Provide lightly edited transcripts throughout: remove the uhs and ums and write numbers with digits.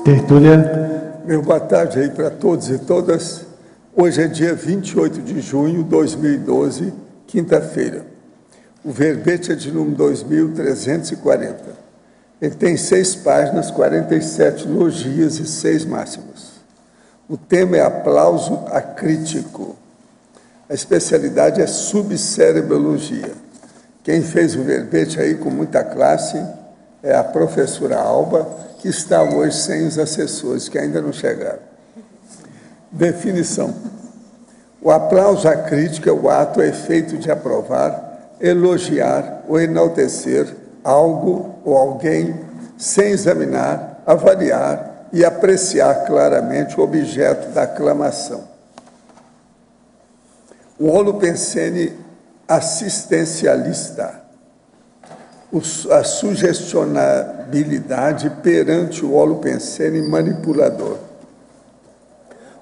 Tertúlia. Meu boa tarde aí para todos e todas. Hoje é dia 28 de junho de 2012, quinta-feira. O verbete é de número 2340. Ele tem 6 páginas, 47 logias e 6 máximos. O tema é aplauso acrítico. A especialidade é subcerebrologia. Quem fez o verbete aí com muita classe é a professora Alba, que está hoje sem os assessores, que ainda não chegaram. Definição. O aplauso acrítico é o ato ou efeito de aprovar, elogiar ou enaltecer algo ou alguém sem examinar, avaliar e apreciar claramente o objeto da aclamação. O holopensene assistencialista, a sugestionabilidade perante o holopensene manipulador,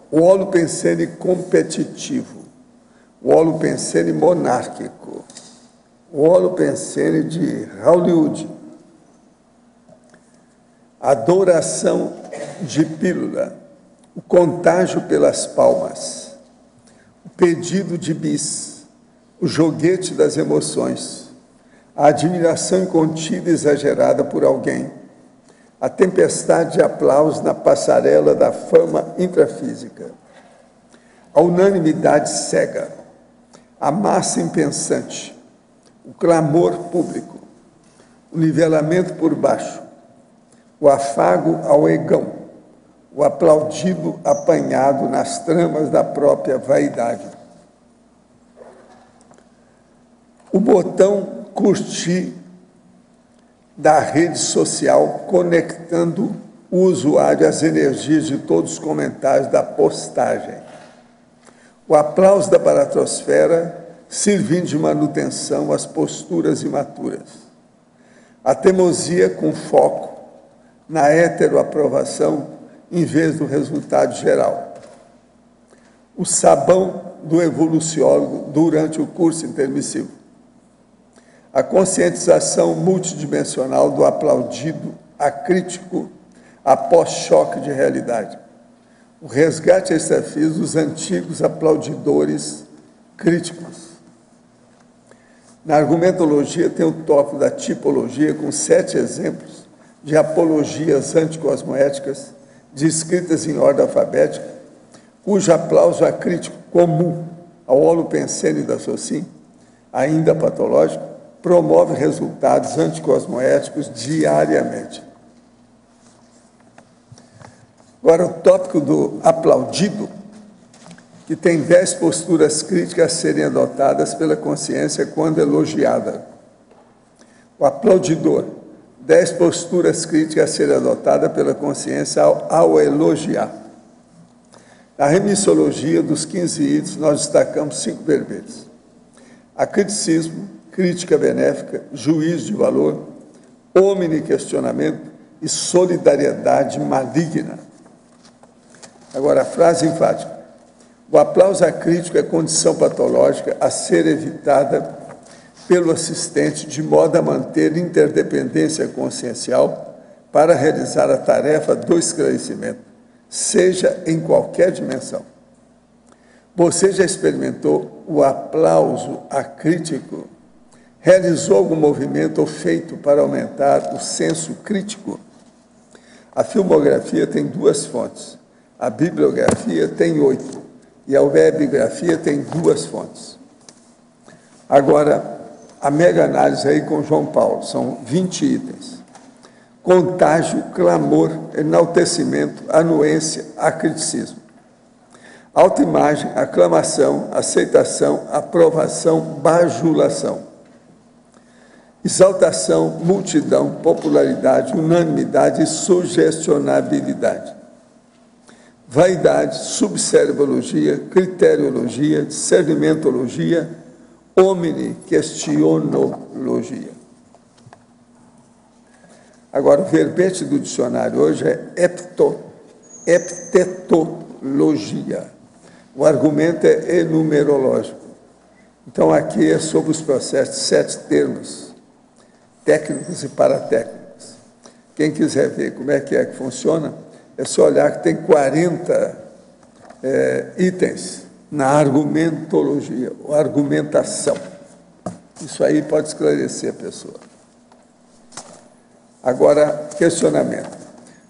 o holopensene competitivo, o holopensene monárquico, o holopensene de Hollywood, a adoração de pílula, o contágio pelas palmas, o pedido de bis, o joguete das emoções, a admiração incontida e exagerada por alguém, a tempestade de aplausos na passarela da fama intrafísica, a unanimidade cega, a massa impensante, o clamor público, o nivelamento por baixo, o afago ao egão, o aplaudido apanhado nas tramas da própria vaidade, o botão curtir da rede social, conectando o usuário às energias de todos os comentários da postagem. O aplauso da baratrosfera, servindo de manutenção às posturas imaturas. A teimosia com foco na heteroaprovação em vez do resultado geral. O sabão do evoluciólogo durante o curso intermissivo. A conscientização multidimensional do aplaudido acrítico após choque de realidade. O resgate extrafísico dos antigos aplaudidores críticos. Na argumentologia tem o tópico da tipologia com 7 exemplos de apologias anticosmoéticas descritas em ordem alfabética, cujo aplauso acrítico comum ao holopensene da Socin, ainda patológico, promove resultados anticosmoéticos diariamente. Agora, o tópico do aplaudido, que tem 10 posturas críticas a serem adotadas pela consciência quando elogiada. O aplaudidor, 10 posturas críticas a serem adotadas pela consciência ao elogiar. Na remissologia dos 15 itens, nós destacamos 5 verbetes. Acriticismo, crítica benéfica, juízo de valor, omni-questionamento e solidariedade maligna. Agora, a frase enfática. O aplauso acrítico é condição patológica a ser evitada pelo assistente de modo a manter interdependência consciencial para realizar a tarefa do esclarecimento, seja em qualquer dimensão. Você já experimentou o aplauso acrítico? Realizou algum movimento ou feito para aumentar o senso crítico? A filmografia tem 2 fontes. A bibliografia tem 8. E a webgrafia tem 2 fontes. Agora, a mega-análise aí com João Paulo. São 20 itens. Contágio, clamor, enaltecimento, anuência, acriticismo. Autoimagem, aclamação, aceitação, aprovação, bajulação. Exaltação, multidão, popularidade, unanimidade e sugestionabilidade. Vaidade, subcerebrologia, criteriologia, discernimentologia, omni-questionologia. Agora, o verbete do dicionário hoje é heptetologia. O argumento é enumerológico. Então, aqui é sobre os processos, 7 termos, técnicos e paratécnicos. Quem quiser ver como é que funciona, É só olhar que tem 40 itens na argumentologia, ou argumentação. Isso aí pode esclarecer a pessoa. Agora, questionamento.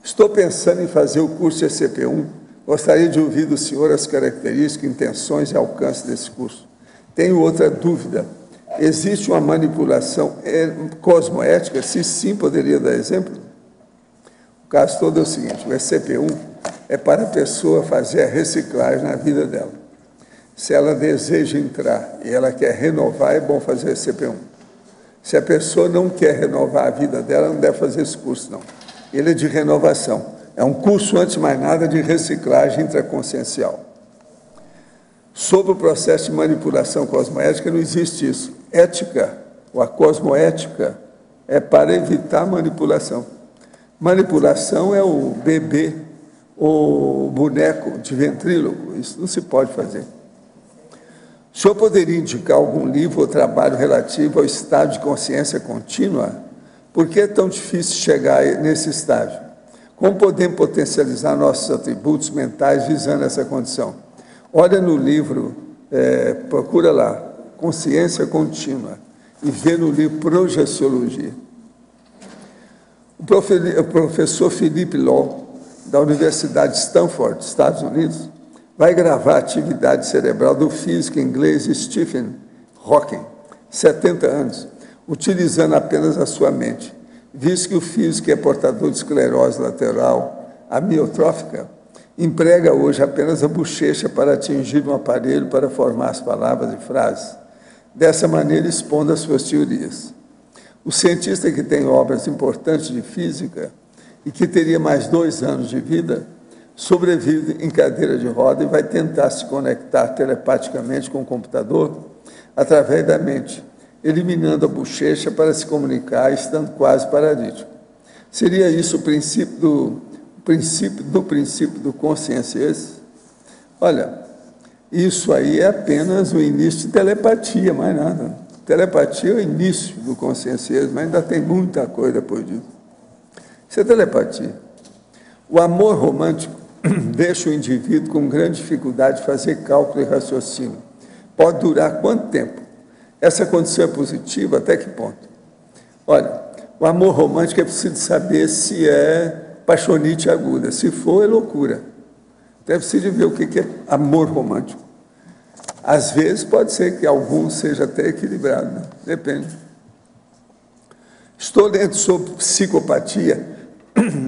Estou pensando em fazer o curso ECP1. Gostaria de ouvir do senhor as características, intenções e alcance desse curso. Tenho outra dúvida. Existe uma manipulação cosmoética? Se sim, poderia dar exemplo? O caso todo é o seguinte, o ECP1 é para a pessoa fazer a reciclagem na vida dela. Se ela deseja entrar e ela quer renovar, é bom fazer o ECP1. Se a pessoa não quer renovar a vida dela, não deve fazer esse curso, não. Ele é de renovação. É um curso, antes de mais nada, de reciclagem intraconsciencial. Sobre o processo de manipulação cosmoética, não existe isso. Ética, ou a cosmoética, é para evitar manipulação. Manipulação é o bebê, o boneco de ventríloco. Isso não se pode fazer. O senhor poderia indicar algum livro ou trabalho relativo ao estado de consciência contínua? Por que é tão difícil chegar nesse estágio? Como podemos potencializar nossos atributos mentais visando essa condição? Olha no livro, procura lá, Consciência Contínua, e vê no livro Projeciologia. O professor Philip Law, da Universidade de Stanford, Estados Unidos, vai gravar a atividade cerebral do físico inglês Stephen Hawking, 70 anos, utilizando apenas a sua mente. Visto que o físico é portador de esclerose lateral amiotrófica, emprega hoje apenas a bochecha para atingir um aparelho para formar as palavras e frases. Dessa maneira, expondo as suas teorias. O cientista que tem obras importantes de física e que teria mais 2 anos de vida, sobrevive em cadeira de roda e vai tentar se conectar telepaticamente com o computador através da mente, eliminando a bochecha para se comunicar, estando quase paralítico. Seria isso o princípio do consciência? Olha, isso aí é apenas o início de telepatia, mais nada. Telepatia é o início do consciencialismo, mas ainda tem muita coisa depois disso. Isso é telepatia. O amor romântico deixa o indivíduo com grande dificuldade de fazer cálculo e raciocínio. Pode durar quanto tempo? Essa condição é positiva até que ponto? Olha, o amor romântico é preciso saber se é paixonite aguda. Se for, é loucura. Então é preciso ver o que é amor romântico. Às vezes pode ser que algum seja até equilibrado, né? Depende. Estou lendo sobre psicopatia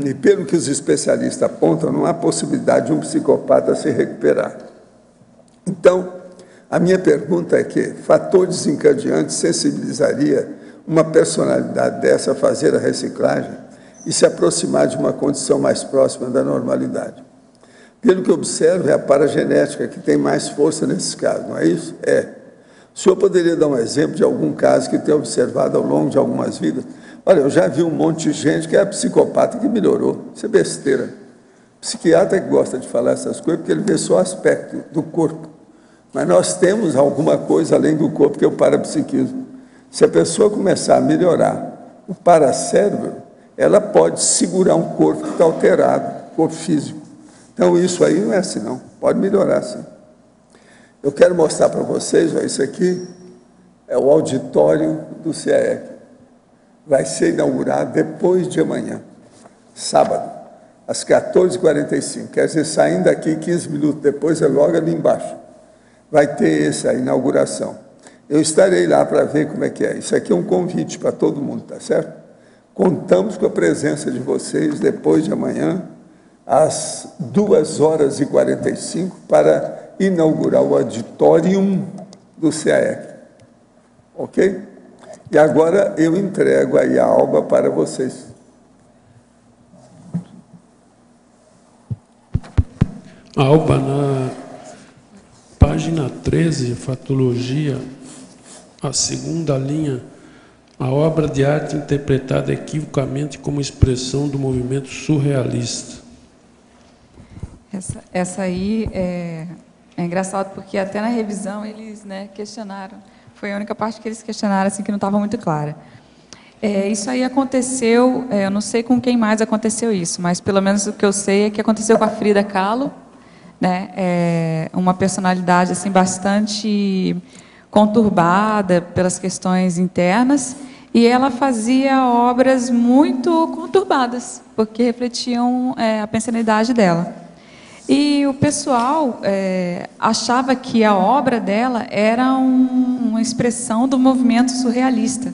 e, pelo que os especialistas apontam, não há possibilidade de um psicopata se recuperar. Então, a minha pergunta é que fator desencadeante sensibilizaria uma personalidade dessa a fazer a reciclagem e se aproximar de uma condição mais próxima da normalidade? Pelo que observo, é a paragenética que tem mais força nesses casos, não é isso? É. O senhor poderia dar um exemplo de algum caso que tenha observado ao longo de algumas vidas? Olha, eu já vi um monte de gente que é psicopata que melhorou. Isso é besteira. Psiquiatra que gosta de falar essas coisas porque ele vê só o aspecto do corpo. Mas nós temos alguma coisa além do corpo, que é o parapsiquismo. Se a pessoa começar a melhorar o paracérebro, ela pode segurar um corpo que está alterado, corpo físico. Então, isso aí não é assim, não. Pode melhorar, sim. Eu quero mostrar para vocês, ó, isso aqui é o auditório do CAEC. Vai ser inaugurado depois de amanhã, sábado, às 14h45. Quer dizer, saindo daqui 15 minutos depois, é logo ali embaixo. Vai ter a inauguração. Eu estarei lá para ver como é que é. Isso aqui é um convite para todo mundo, tá certo? Contamos com a presença de vocês depois de amanhã, às 2h45, para inaugurar o auditório do CAEC. Ok? E agora eu entrego aí a Alba para vocês. Alba, na página 13, Fatologia, a segunda linha, a obra de arte interpretada equivocamente como expressão do movimento surrealista. Essa aí é engraçado, porque até na revisão eles questionaram. Foi a única parte que eles questionaram, assim, que não estava muito clara. Isso aí aconteceu, eu não sei com quem mais aconteceu isso, mas pelo menos o que eu sei é que aconteceu com a Frida Kahlo, né? Uma personalidade assim bastante conturbada pelas questões internas, e ela fazia obras muito conturbadas, porque refletiam a personalidade dela. E o pessoal achava que a obra dela era uma expressão do movimento surrealista.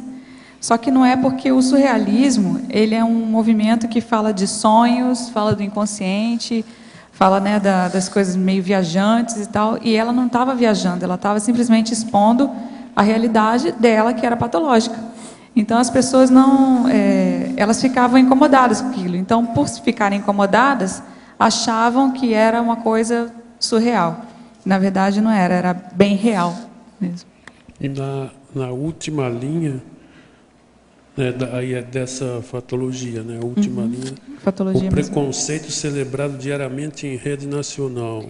Só que não é, porque o surrealismo ele é um movimento que fala de sonhos, fala do inconsciente, fala, né, das coisas meio viajantes e tal, e ela não estava viajando, ela estava simplesmente expondo a realidade dela, que era patológica. Então as pessoas elas ficavam incomodadas com aquilo. Então, por ficarem incomodadas, achavam que era uma coisa surreal. Na verdade, não era, era bem real mesmo. E na última linha, aí é dessa fatologia, né? A última linha, Fatologia o preconceito celebrado diariamente em rede nacional.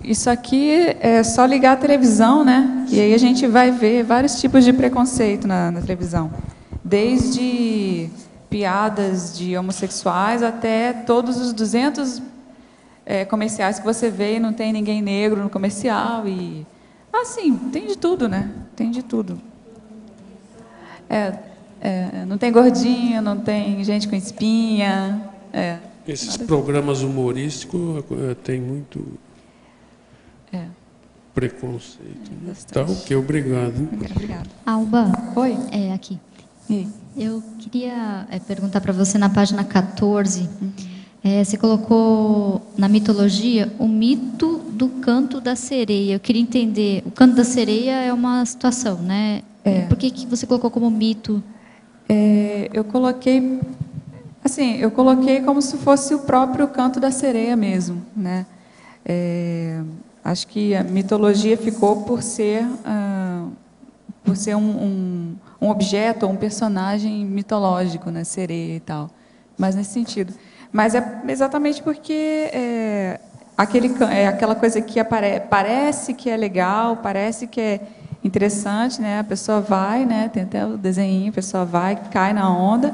Isso aqui é só ligar a televisão, né? E aí a gente vai ver vários tipos de preconceito na televisão. Desde piadas de homossexuais até todos os 200 comerciais que você vê e não tem ninguém negro no comercial. E assim, tem de tudo, né? Tem de tudo. Não tem gordinho, não tem gente com espinha. Esses programas humorísticos tem muito preconceito. Né? Tá, ok, obrigado. Obrigada. Alba. Oi. Aqui. E? Eu queria perguntar para você, na página 14, você colocou na mitologia o mito do canto da sereia. Eu queria entender, o canto da sereia é uma situação, né? Por que você colocou como mito? Eu coloquei como se fosse o próprio canto da sereia mesmo, né? Acho que a mitologia ficou por ser um objeto ou um personagem mitológico, né? Sereia e tal, mas nesse sentido. Mas é exatamente porque aquela coisa que parece que é legal, parece que é interessante, né? A pessoa vai, né? Tem até o desenho, a pessoa vai, cai na onda,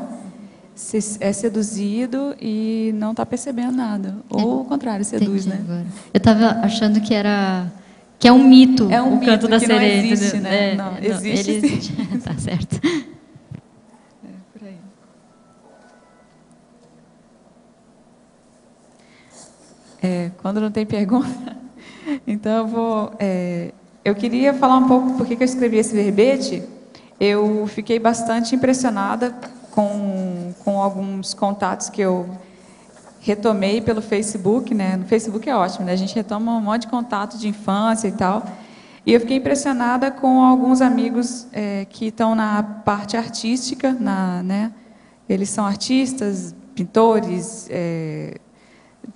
é seduzido e não está percebendo nada. Ou o contrário, seduz, Entendi, né? agora. Eu estava achando que é um mito, é um o canto mito da que sereia. Não existe, né? Não, existe, ele existe. Tá certo. Por aí. Quando não tem pergunta, então eu queria falar um pouco por que eu escrevi esse verbete. Eu fiquei bastante impressionada com alguns contatos que eu retomei pelo Facebook, né? No Facebook é ótimo, né? A gente retoma um monte de contato de infância e tal. E eu fiquei impressionada com alguns amigos que estão na parte artística, né? Eles são artistas, pintores,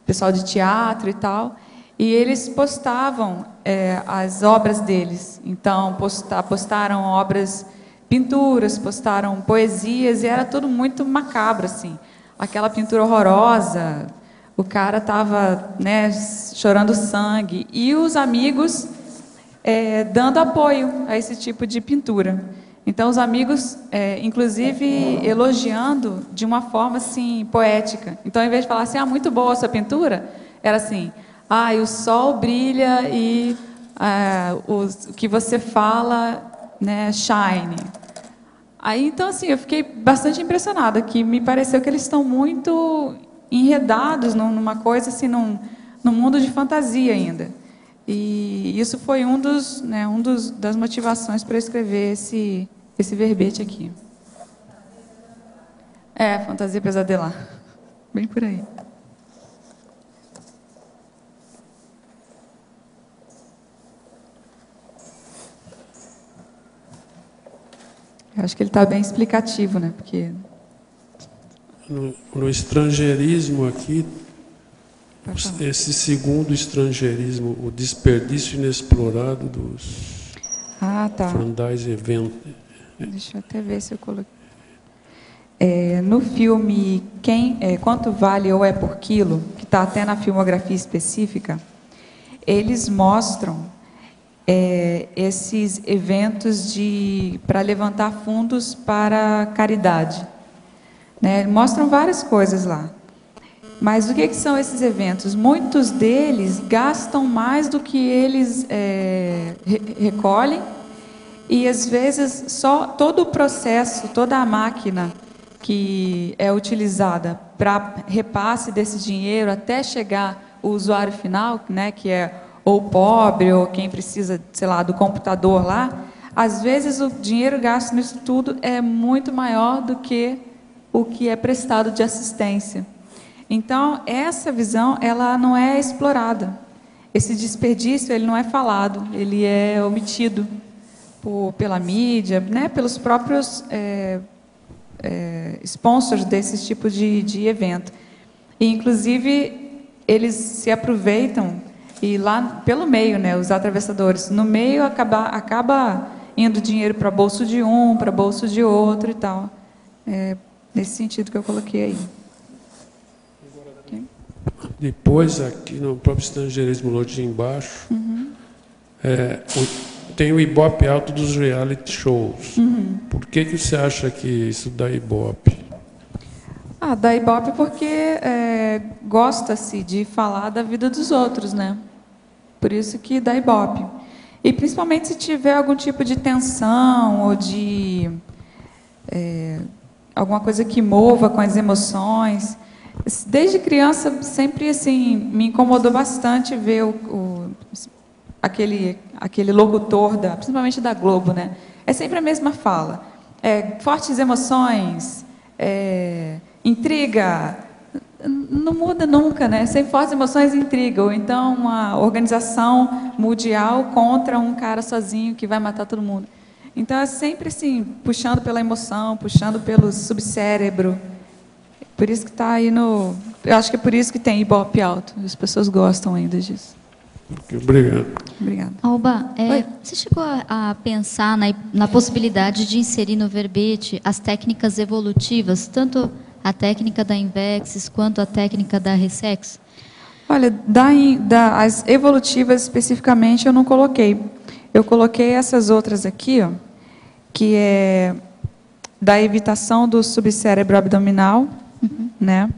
pessoal de teatro e tal. E eles postavam as obras deles. Então, postaram obras, pinturas, postaram poesias, e era tudo muito macabro, assim. Aquela pintura horrorosa, o cara estava, né, chorando sangue. E os amigos dando apoio a esse tipo de pintura. Então, os amigos, inclusive, elogiando de uma forma assim, poética. Então, em vez de falar assim, muito boa essa pintura, era assim... o sol brilha e o que você fala, né, shine. Aí, então, assim, eu fiquei bastante impressionada, que me pareceu que eles estão muito enredados numa coisa, assim, num mundo de fantasia ainda. E isso foi das motivações para eu escrever esse verbete aqui. Fantasia pesadelar. Bem por aí. Eu acho que ele está bem explicativo, né? Porque no estrangeirismo aqui, esse segundo estrangeirismo, o desperdício inexplorado dos Frandaise Event. Deixa eu até ver se eu coloquei. No filme Quanto Vale ou É por Quilo, que está até na filmografia específica, eles mostram esses eventos para levantar fundos para caridade, né? Mostram várias coisas lá. Mas o que são esses eventos? Muitos deles gastam mais do que eles recolhem, e às vezes só todo o processo, toda a máquina que é utilizada para repasse desse dinheiro até chegar o usuário final, né, que é ou pobre ou quem precisa, sei lá, do computador lá, às vezes o dinheiro gasto nisso tudo é muito maior do que o que é prestado de assistência. Então, essa visão, ela não é explorada. Esse desperdício, ele não é falado, ele é omitido pela mídia, né, pelos próprios sponsors desses tipos de evento. E, inclusive, eles se aproveitam, e lá pelo meio, né, os atravessadores, no meio acaba indo dinheiro para bolso de um, para bolso de outro e tal. Nesse sentido que eu coloquei aí. Depois, aqui no próprio estrangeirismo, lote embaixo, tem o Ibope alto dos reality shows. Por que você acha que isso dá Ibope? Dá Ibope porque gosta-se de falar da vida dos outros, né? Por isso que dá Ibope. E principalmente se tiver algum tipo de tensão ou de alguma coisa que mova com as emoções. Desde criança, sempre assim, me incomodou bastante ver aquele locutor, principalmente da Globo, né? É sempre a mesma fala. Fortes emoções, intriga, não muda nunca, né? Sempre fortes emoções e intriga. Ou então uma organização mundial contra um cara sozinho que vai matar todo mundo. Então é sempre assim, puxando pela emoção, puxando pelo subcérebro. Por isso que está aí no... Eu acho que é por isso que tem Ibope alto. As pessoas gostam ainda disso. Obrigado. Obrigada. Alba, você chegou a pensar na possibilidade de inserir no verbete as técnicas evolutivas, tanto a técnica da Invexis quanto a técnica da Ressex? Olha, as evolutivas especificamente eu não coloquei. Eu coloquei essas outras aqui, ó, que é da evitação do subcérebro abdominal, né,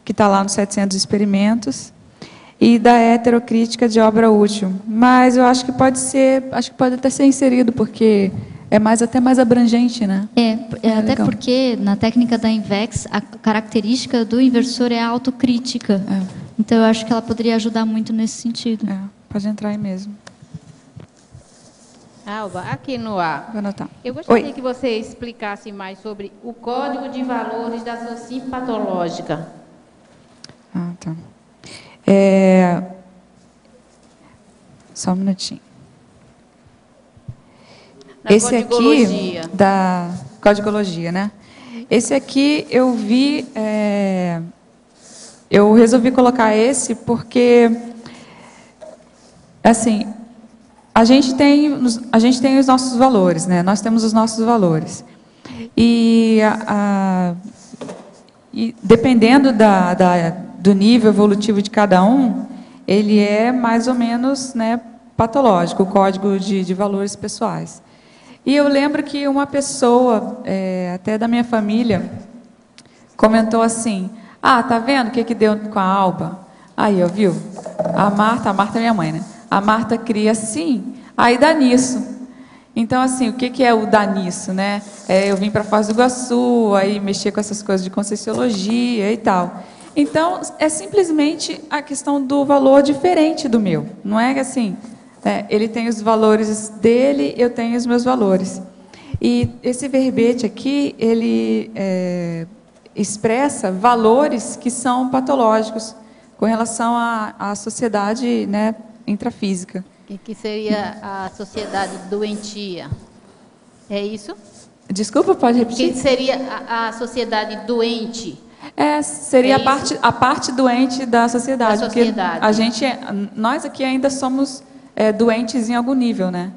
que está lá nos 700 experimentos, e da heterocrítica de obra útil. Mas eu acho que pode até ser inserido, porque é até mais abrangente, né? Até legal. Porque na técnica da Invex, a característica do inversor é a autocrítica. Então eu acho que ela poderia ajudar muito nesse sentido. Pode entrar aí mesmo. Alba, aqui no ar. Vou anotar. Eu gostaria que você explicasse mais sobre o código de valores da socin patológica. Tá. Só um minutinho. Esse aqui, da códigologia, né? Esse aqui eu vi... eu resolvi colocar esse porque, assim... A gente tem os nossos valores, né? Nós temos os nossos valores. E dependendo do nível evolutivo de cada um, ele é mais ou menos, né, patológico, o código de valores pessoais. E eu lembro que uma pessoa, até da minha família, comentou assim: tá vendo o que deu com a Alba? Aí, ó, viu? A Marta é minha mãe, né? A Marta cria assim, aí dá nisso. Então, assim, o que é o dar nisso, né? Eu vim para Foz do Iguaçu, aí mexer com essas coisas de Conscienciologia e tal. Então, é simplesmente a questão do valor diferente do meu. Não é assim, ele tem os valores dele, eu tenho os meus valores. E esse verbete aqui, ele expressa valores que são patológicos com relação à sociedade, né, intrafísica. E que seria a sociedade doentia. É isso? Desculpa, pode repetir? Que seria a sociedade doente. Seria a parte doente da sociedade. Da sociedade. Porque nós aqui ainda somos doentes em algum nível, né?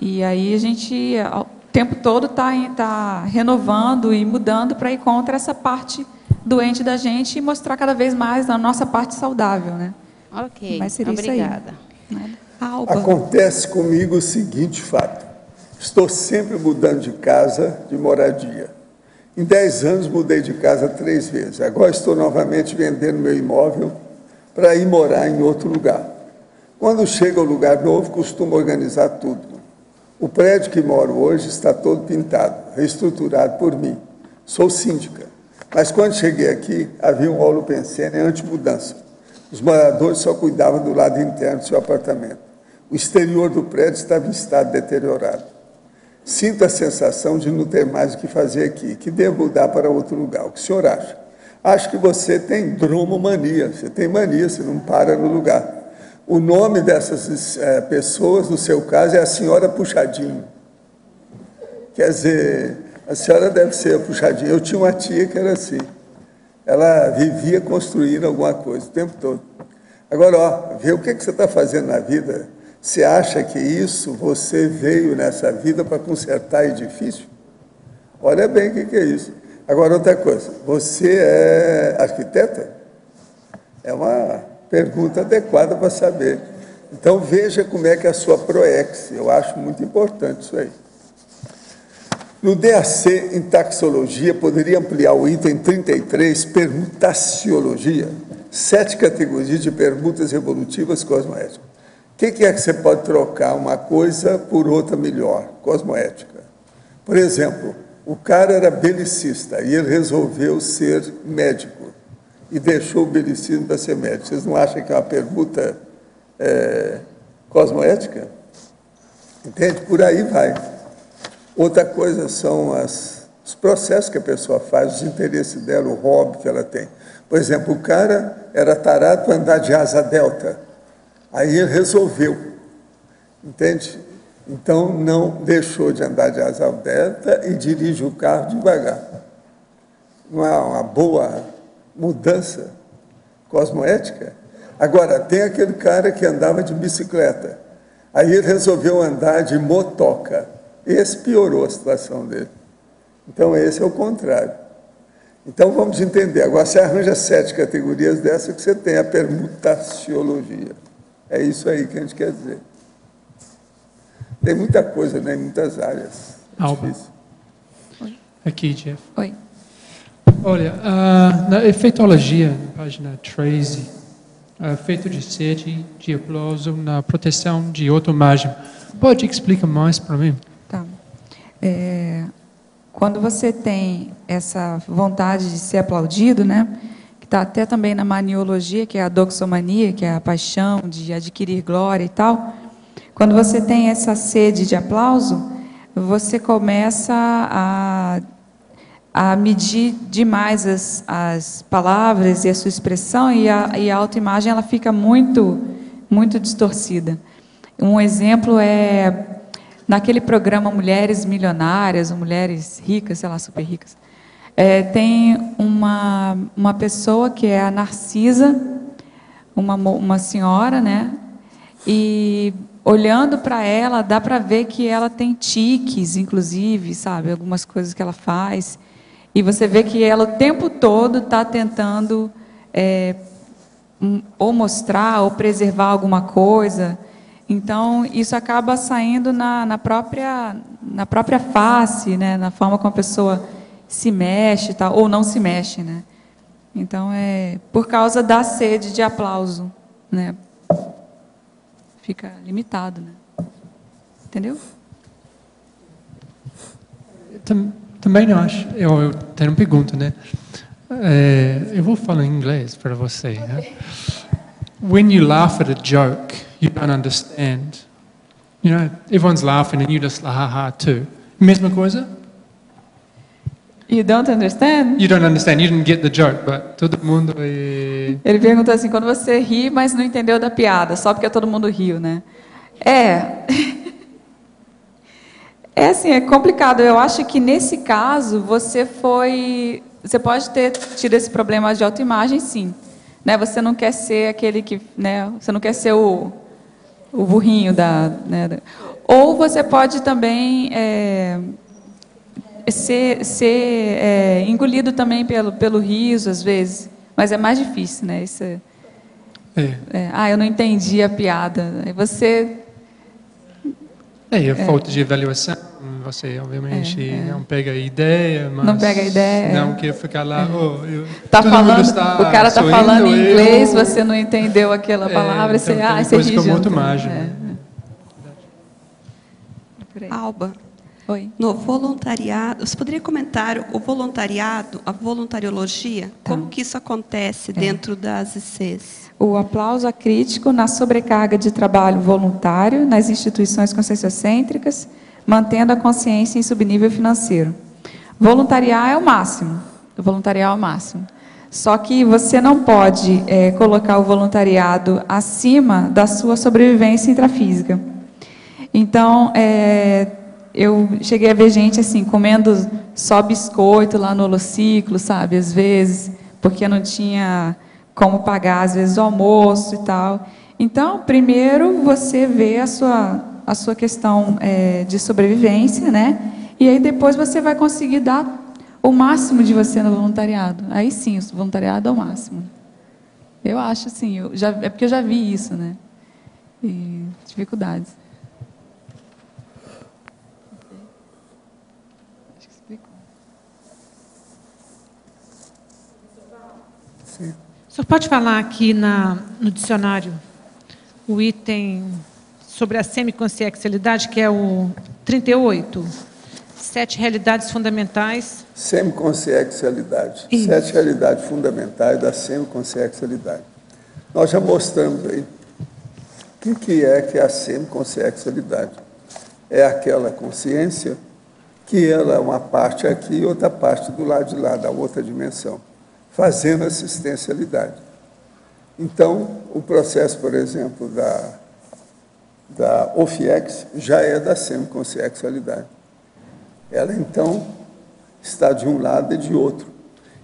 E aí a gente, o tempo todo está renovando e mudando para ir contra essa parte doente da gente e mostrar cada vez mais a nossa parte saudável, né? Ok, Mas seria obrigada. Isso aí. Alba. Acontece comigo o seguinte fato. Estou sempre mudando de casa, de moradia. Em 10 anos mudei de casa 3 vezes. Agora estou novamente vendendo meu imóvel para ir morar em outro lugar. Quando chego ao lugar novo, costumo organizar tudo. O prédio que moro hoje está todo pintado, reestruturado por mim. Sou síndica. Mas quando cheguei aqui, havia um rolo pensene anti-mudança. Os moradores só cuidavam do lado interno do seu apartamento. O exterior do prédio estava em estado deteriorado. Sinto a sensação de não ter mais o que fazer aqui, que devo mudar para outro lugar. O que o senhor acha? Acho que você tem dromomania, você tem mania, você não para no lugar. O nome dessas pessoas, no seu caso, é a senhora Puxadinho. Quer dizer, a senhora deve ser a Puxadinho. Eu tinha uma tia que era assim. Ela vivia construindo alguma coisa o tempo todo. Agora, ó, vê o que você está fazendo na vida. Você acha que isso, você veio nessa vida para consertar edifício? Olha bem o que é isso. Agora, outra coisa, você é arquiteta? É uma pergunta adequada para saber. Então, veja como é que é a sua PROEX. Eu acho muito importante isso aí. No DAC, em taxologia, poderia ampliar o item 33, permutaciologia, 7 categorias de permutas evolutivas cosmoéticas. O que é que você pode trocar uma coisa por outra melhor, cosmoética? Por exemplo, o cara era belicista e ele resolveu ser médico e deixou o belicismo para ser médico. Vocês não acham que é uma permuta cosmoética? Entende? Por aí vai. Outra coisa são os processos que a pessoa faz, os interesses dela, o hobby que ela tem. Por exemplo, o cara era tarado para andar de asa delta. Aí ele resolveu, entende? Então, não deixou de andar de asa delta e dirige o carro devagar. Não é uma boa mudança cosmoética? Agora, tem aquele cara que andava de bicicleta. Aí ele resolveu andar de motoca. Esse piorou a situação dele. Então, esse é o contrário. Então, vamos entender. Agora, você arranja 7 categorias dessa que você tem a permutaciologia. É isso aí que a gente quer dizer. Tem muita coisa, né, em muitas áreas. Alba. Aqui, Jeff. Oi. Olha, na efeitologia, na página 13, efeito de sede, de aplauso na proteção de autoimagem. Pode explicar mais para mim? Tá. Quando você tem essa vontade de ser aplaudido, né, que está até também na maniologia, que é a doxomania, que é a paixão de adquirir glória e tal, quando você tem essa sede de aplauso, você começa a medir demais as palavras e a sua expressão, e a autoimagem ela fica muito, muito distorcida. Um exemplo é naquele programa Mulheres Milionárias, ou Mulheres Ricas, sei lá, super ricas. Tem uma pessoa que é a Narcisa, uma senhora, né? E olhando para ela, dá para ver que ela tem tiques, inclusive, sabe? Algumas coisas que ela faz. E você vê que ela o tempo todo está tentando ou mostrar ou preservar alguma coisa. Então, isso acaba saindo na própria face, né? Na forma como a pessoa se mexe, tal, ou não se mexe, né? Então, é por causa da sede de aplauso, né? Fica limitado, né? Entendeu? Também não acho. Eu tenho uma pergunta, né? Eu vou falar em inglês para você. Né? When you laugh at a joke, you don't understand. You know, everyone's laughing and you just ha ha too. Mesma coisa? You don't understand? You don't understand. You didn't get the joke, but todo mundo Ele perguntou assim, quando você ri, mas não entendeu da piada, só porque todo mundo riu, né? É assim, é complicado. Eu acho que nesse caso você pode ter tido esse problema de autoimagem, sim. Né? Você não quer ser aquele que, né? Você não quer ser o burrinho né? Ou você pode também ser engolido também pelo riso às vezes, mas é mais difícil, né? eu não entendi a piada. Aí você... E a falta de avaliação, você obviamente não pega a ideia, mas não pega a ideia, não quer ficar lá, o cara está falando em inglês, você não entendeu aquela palavra, então, você ri junto. Muito mágico. Alba, oi. No voluntariado, você poderia comentar o voluntariado, a voluntariologia, como que isso acontece dentro das ICs? O aplauso acrítico na sobrecarga de trabalho voluntário nas instituições conscienciocêntricas, mantendo a consciência em subnível financeiro. Voluntariar é o máximo. Voluntariar é o máximo. Só que você não pode colocar o voluntariado acima da sua sobrevivência intrafísica. Então, eu cheguei a ver gente assim, comendo só biscoito lá no holociclo, sabe, às vezes, porque não tinha como pagar, às vezes, o almoço e tal. Então, primeiro, você vê a sua questão de sobrevivência, né? E aí, depois, você vai conseguir dar o máximo de você no voluntariado. Aí, sim, o voluntariado é o máximo. Eu acho, assim, é porque eu já vi isso, né? E dificuldades. Acho que explicou. Sim. O senhor pode falar aqui no dicionário o item sobre a semiconsciencialidade, que é o 38? 7 realidades fundamentais. Semiconsciencialidade. 7 realidades fundamentais da semiconsciencialidade. Nós já mostramos aí o que é a semiconsciencialidade. É aquela consciência que ela é uma parte aqui e outra parte do lado de lá, da outra dimensão, fazendo assistencialidade. Então, o processo, por exemplo, da OFIEX já é da semiconsciencialidade. Ela, então, está de um lado e de outro.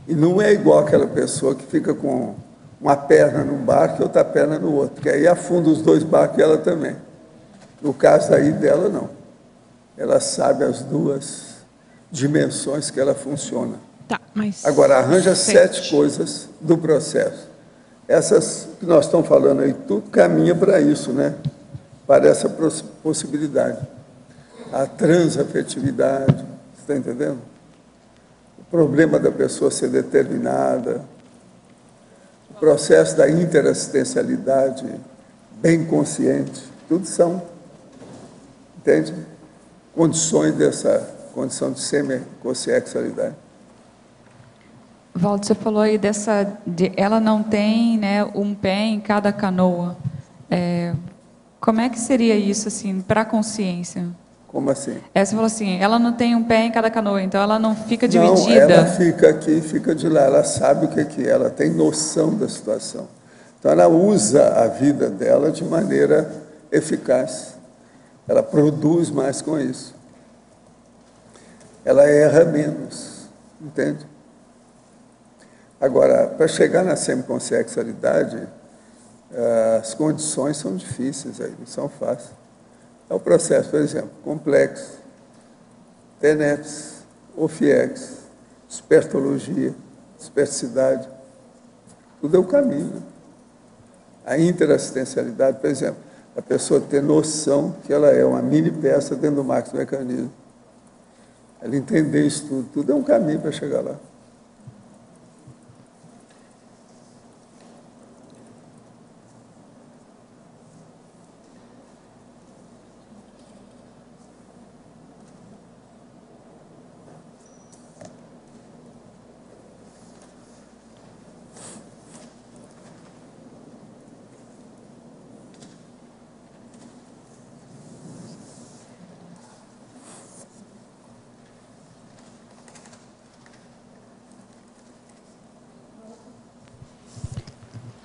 E não é igual aquela pessoa que fica com uma perna num barco e outra perna no outro, que aí afunda os 2 barcos e ela também. No caso aí dela, não. Ela sabe as 2 dimensões que ela funciona. Tá, mas agora, arranja 7 coisas do processo. Essas que nós estamos falando aí, tudo caminha para isso, né? Para essa possibilidade. A transafetividade, você está entendendo? O problema da pessoa ser determinada, o processo da interassistencialidade bem consciente, tudo são, entende? Condições dessa condição de semiconsciencialidade. Valdo, você falou aí ela não tem, né, um pé em cada canoa. Como é que seria isso, assim, para a consciência? Como assim? Você falou assim, ela não tem um pé em cada canoa, então ela não fica dividida. Não, ela fica aqui e fica de lá, ela sabe o que é, ela tem noção da situação. Então, ela usa a vida dela de maneira eficaz. Ela produz mais com isso. Ela erra menos, entende? Agora, para chegar na semiconsciencialidade, as condições são difíceis aí, não são fáceis. É o processo, por exemplo, complexo, TENEPS, OFIEX, espertologia, esperticidade, tudo é o caminho. Né? A interassistencialidade, por exemplo, a pessoa ter noção que ela é uma mini peça dentro do macromecanismo. Ela entender isso tudo, tudo é um caminho para chegar lá.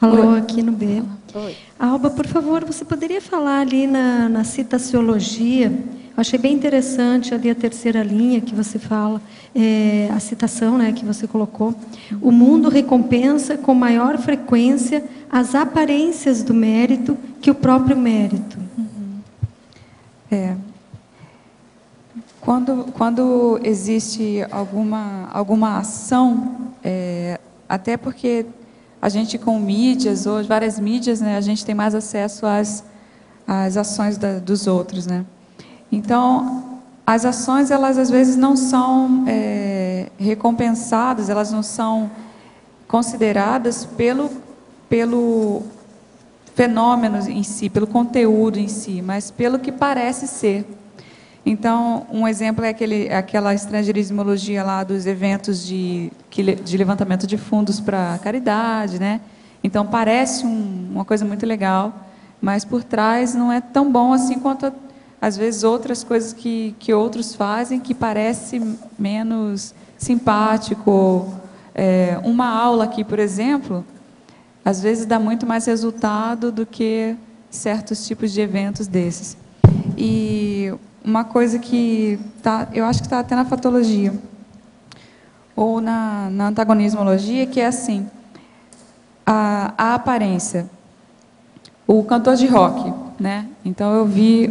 Alô, aqui no B. Oi. Alba, por favor, você poderia falar ali na citaciologia? Eu achei bem interessante ali a 3ª linha que você fala, a citação, né, que você colocou. O mundo recompensa com maior frequência as aparências do mérito que o próprio mérito. Quando existe alguma ação, até porque a gente com mídias, hoje, várias mídias, né, a gente tem mais acesso às ações dos outros, né? Então, as ações, elas às vezes não são recompensadas, elas não são consideradas pelo fenômeno em si, pelo conteúdo em si, mas pelo que parece ser. Então, um exemplo é aquela estrangeirismologia lá dos eventos de levantamento de fundos para caridade, né? Então, parece uma coisa muito legal, mas por trás não é tão bom assim quanto, às vezes, outras coisas que outros fazem, que parece menos simpático. Uma aula aqui, por exemplo, às vezes dá muito mais resultado do que certos tipos de eventos desses. E uma coisa que eu acho que está até na fatologia, ou na antagonismologia, que é assim, a aparência. O cantor de rock, né? Então, eu vi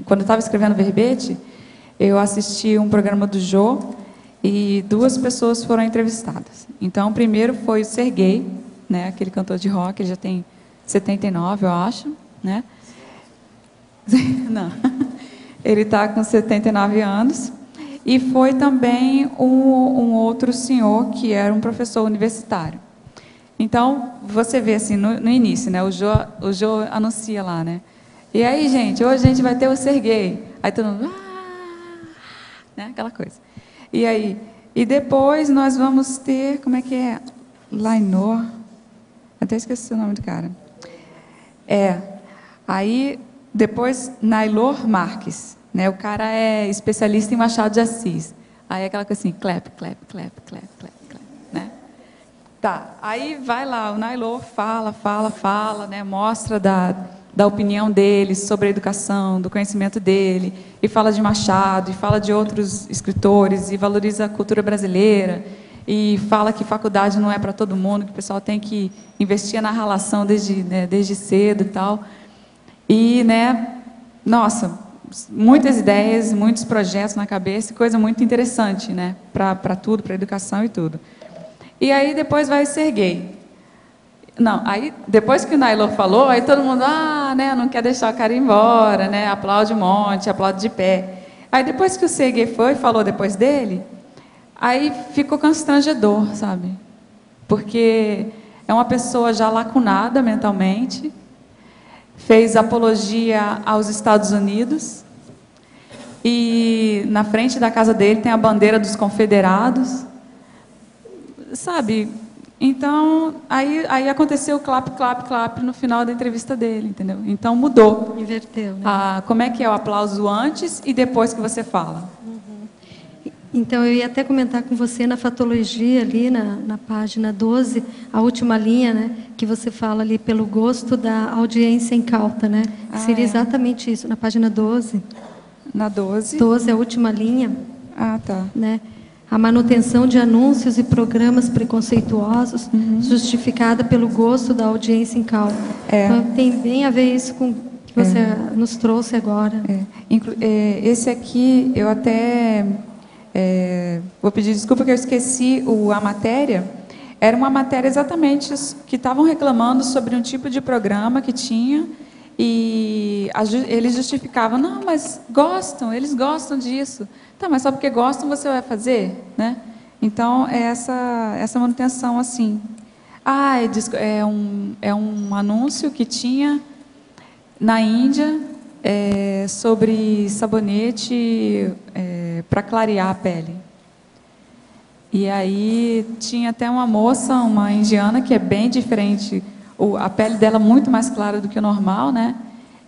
quando eu estava escrevendo verbete, eu assisti um programa do Jô, e 2 pessoas foram entrevistadas. Então, o primeiro foi o Serguei, né? Aquele cantor de rock, ele já tem 79, eu acho, né? Não, ele está com 79 anos. E foi também um outro senhor que era um professor universitário. Então, você vê assim, no início, né, o Jô anuncia lá, né? E aí, gente, hoje a gente vai ter o Serguei. Aí todo mundo, né, aquela coisa. E aí, depois nós vamos ter, como é que é? Lainor, até esqueci o nome do cara. Aí, depois, Nailor Marques, né? O cara é especialista em Machado de Assis. Aí aquela coisa assim, clap, clap, clap, clap, clap, clap, né? Tá, aí vai lá, o Nailor fala, né? Mostra da opinião dele sobre a educação, do conhecimento dele, e fala de Machado, e fala de outros escritores, e valoriza a cultura brasileira, e fala que faculdade não é para todo mundo, que o pessoal tem que investir na relação desde cedo e tal. E, né, nossa, muitas ideias, muitos projetos na cabeça, coisa muito interessante, né, para tudo, para a educação e tudo. E aí depois vai o Serguei. Não, aí depois que o Nailor falou, aí todo mundo, né, não quer deixar o cara ir embora, né, aplaude um monte, aplaude de pé. Aí depois que o Serguei falou depois dele, aí ficou constrangedor, sabe? Porque é uma pessoa já lacunada mentalmente, fez apologia aos Estados Unidos, e na frente da casa dele tem a bandeira dos confederados, sabe? Então, aí aconteceu o clap, clap, clap no final da entrevista dele, entendeu? Então, mudou. Inverteu, né? Como é que é o aplauso antes e depois que você fala? Então, eu ia até comentar com você na fatologia, ali na página 12, a última linha, né, que você fala ali pelo gosto da audiência incauta, né? Seria exatamente isso, na página 12. Na 12? 12, a última linha. Tá. Né? A manutenção de anúncios e programas preconceituosos, justificada pelo gosto da audiência incauta. Então, tem bem a ver isso com o que você nos trouxe agora. Esse aqui, eu até... vou pedir desculpa que eu esqueci a matéria. Era uma matéria exatamente que estavam reclamando sobre um tipo de programa que tinha, e eles justificavam, não, mas eles gostam disso. Tá, mas só porque gostam você vai fazer, né? Então, é essa manutenção assim. É um anúncio que tinha na Índia sobre sabonete para clarear a pele. E aí tinha até uma moça, uma indiana, que é bem diferente, a pele dela muito mais clara do que o normal, né?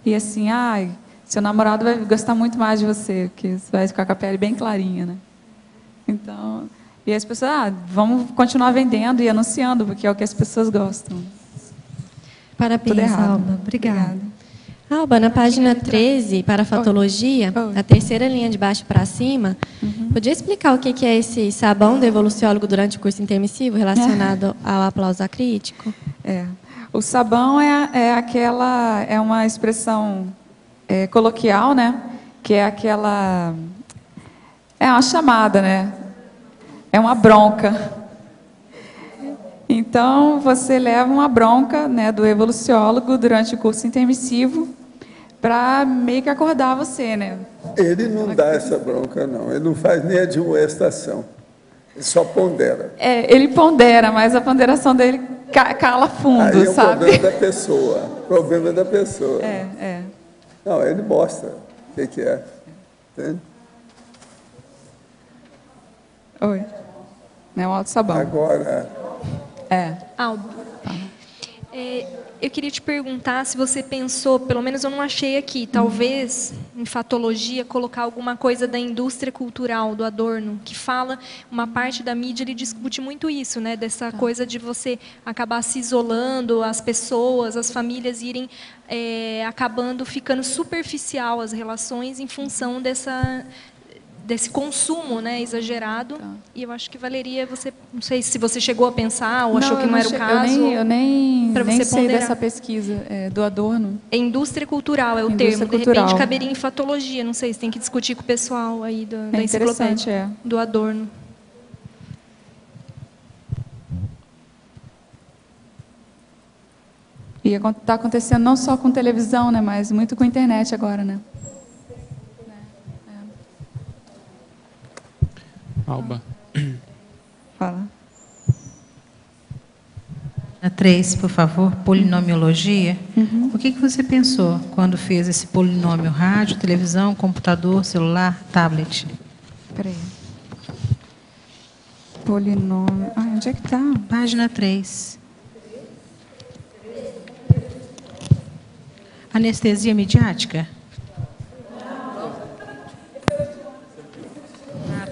E assim, seu namorado vai gostar muito mais de você, porque você vai ficar com a pele bem clarinha, né? Então, e as pessoas, vamos continuar vendendo e anunciando, porque é o que as pessoas gostam. Parabéns, Alba. Obrigada. Alba, na página 13, para a fatologia, a terceira linha de baixo para cima, podia explicar o que é esse sabão do evoluciólogo durante o curso intermissivo relacionado ao aplauso acrítico? O sabão é uma expressão coloquial, né? Que é aquela... É uma chamada, né? É uma bronca. Então, você leva uma bronca, né, do evoluciólogo durante o curso intermissivo para meio que acordar você, né? Ele não dá essa bronca, não. Ele não faz nem admoestação. Ele só pondera. Ele pondera, mas a ponderação dele cala fundo, aí é o sabe? problema da pessoa. Problema da pessoa. Não, ele mostra o que é. Entende? Oi. É um alto-sabão. Agora... Alba, eu queria te perguntar se você pensou, pelo menos eu não achei aqui, talvez em fatologia colocar alguma coisa da indústria cultural do Adorno, que fala, uma parte da mídia ele discute muito isso, né, dessa coisa de você acabar se isolando, as pessoas, as famílias irem acabando ficando superficial as relações em função desse consumo, né, exagerado. E eu acho que valeria você, não sei se você chegou a pensar ou achou que não era o caso. Eu nem sei ponderar. dessa pesquisa do Adorno. É indústria cultural, é o Indústria termo. cultural. De repente caberia em fatologia, não sei, você tem que discutir com o pessoal aí da enciclopédia do Adorno. E está acontecendo não só com televisão, né, mas muito com a internet agora, né? Alba. Fala. A 3, por favor, polinomiologia. O que você pensou quando fez esse polinômio? Rádio, televisão, computador, celular, tablet? Espera aí. Polinômio... onde é que está? Página 3. Anestesia midiática?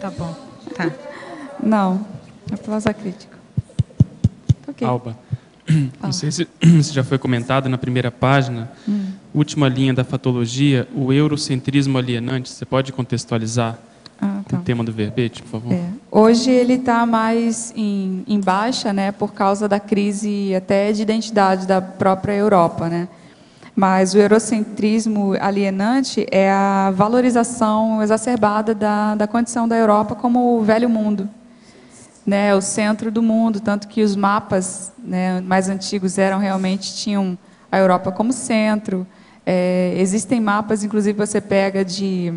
Tá bom. Tá. Não, é prosa crítica. Okay. Alba, não sei se já foi comentado na primeira página, última linha da fatologia, o eurocentrismo alienante. Você pode contextualizar o tema do verbete, por favor? Hoje ele está mais em baixa, né, por causa da crise até de identidade da própria Europa, né? Mas o eurocentrismo alienante é a valorização exacerbada da condição da Europa como o velho mundo, né, o centro do mundo, tanto que os mapas, né, mais antigos tinham a Europa como centro. Existem mapas, inclusive você pega de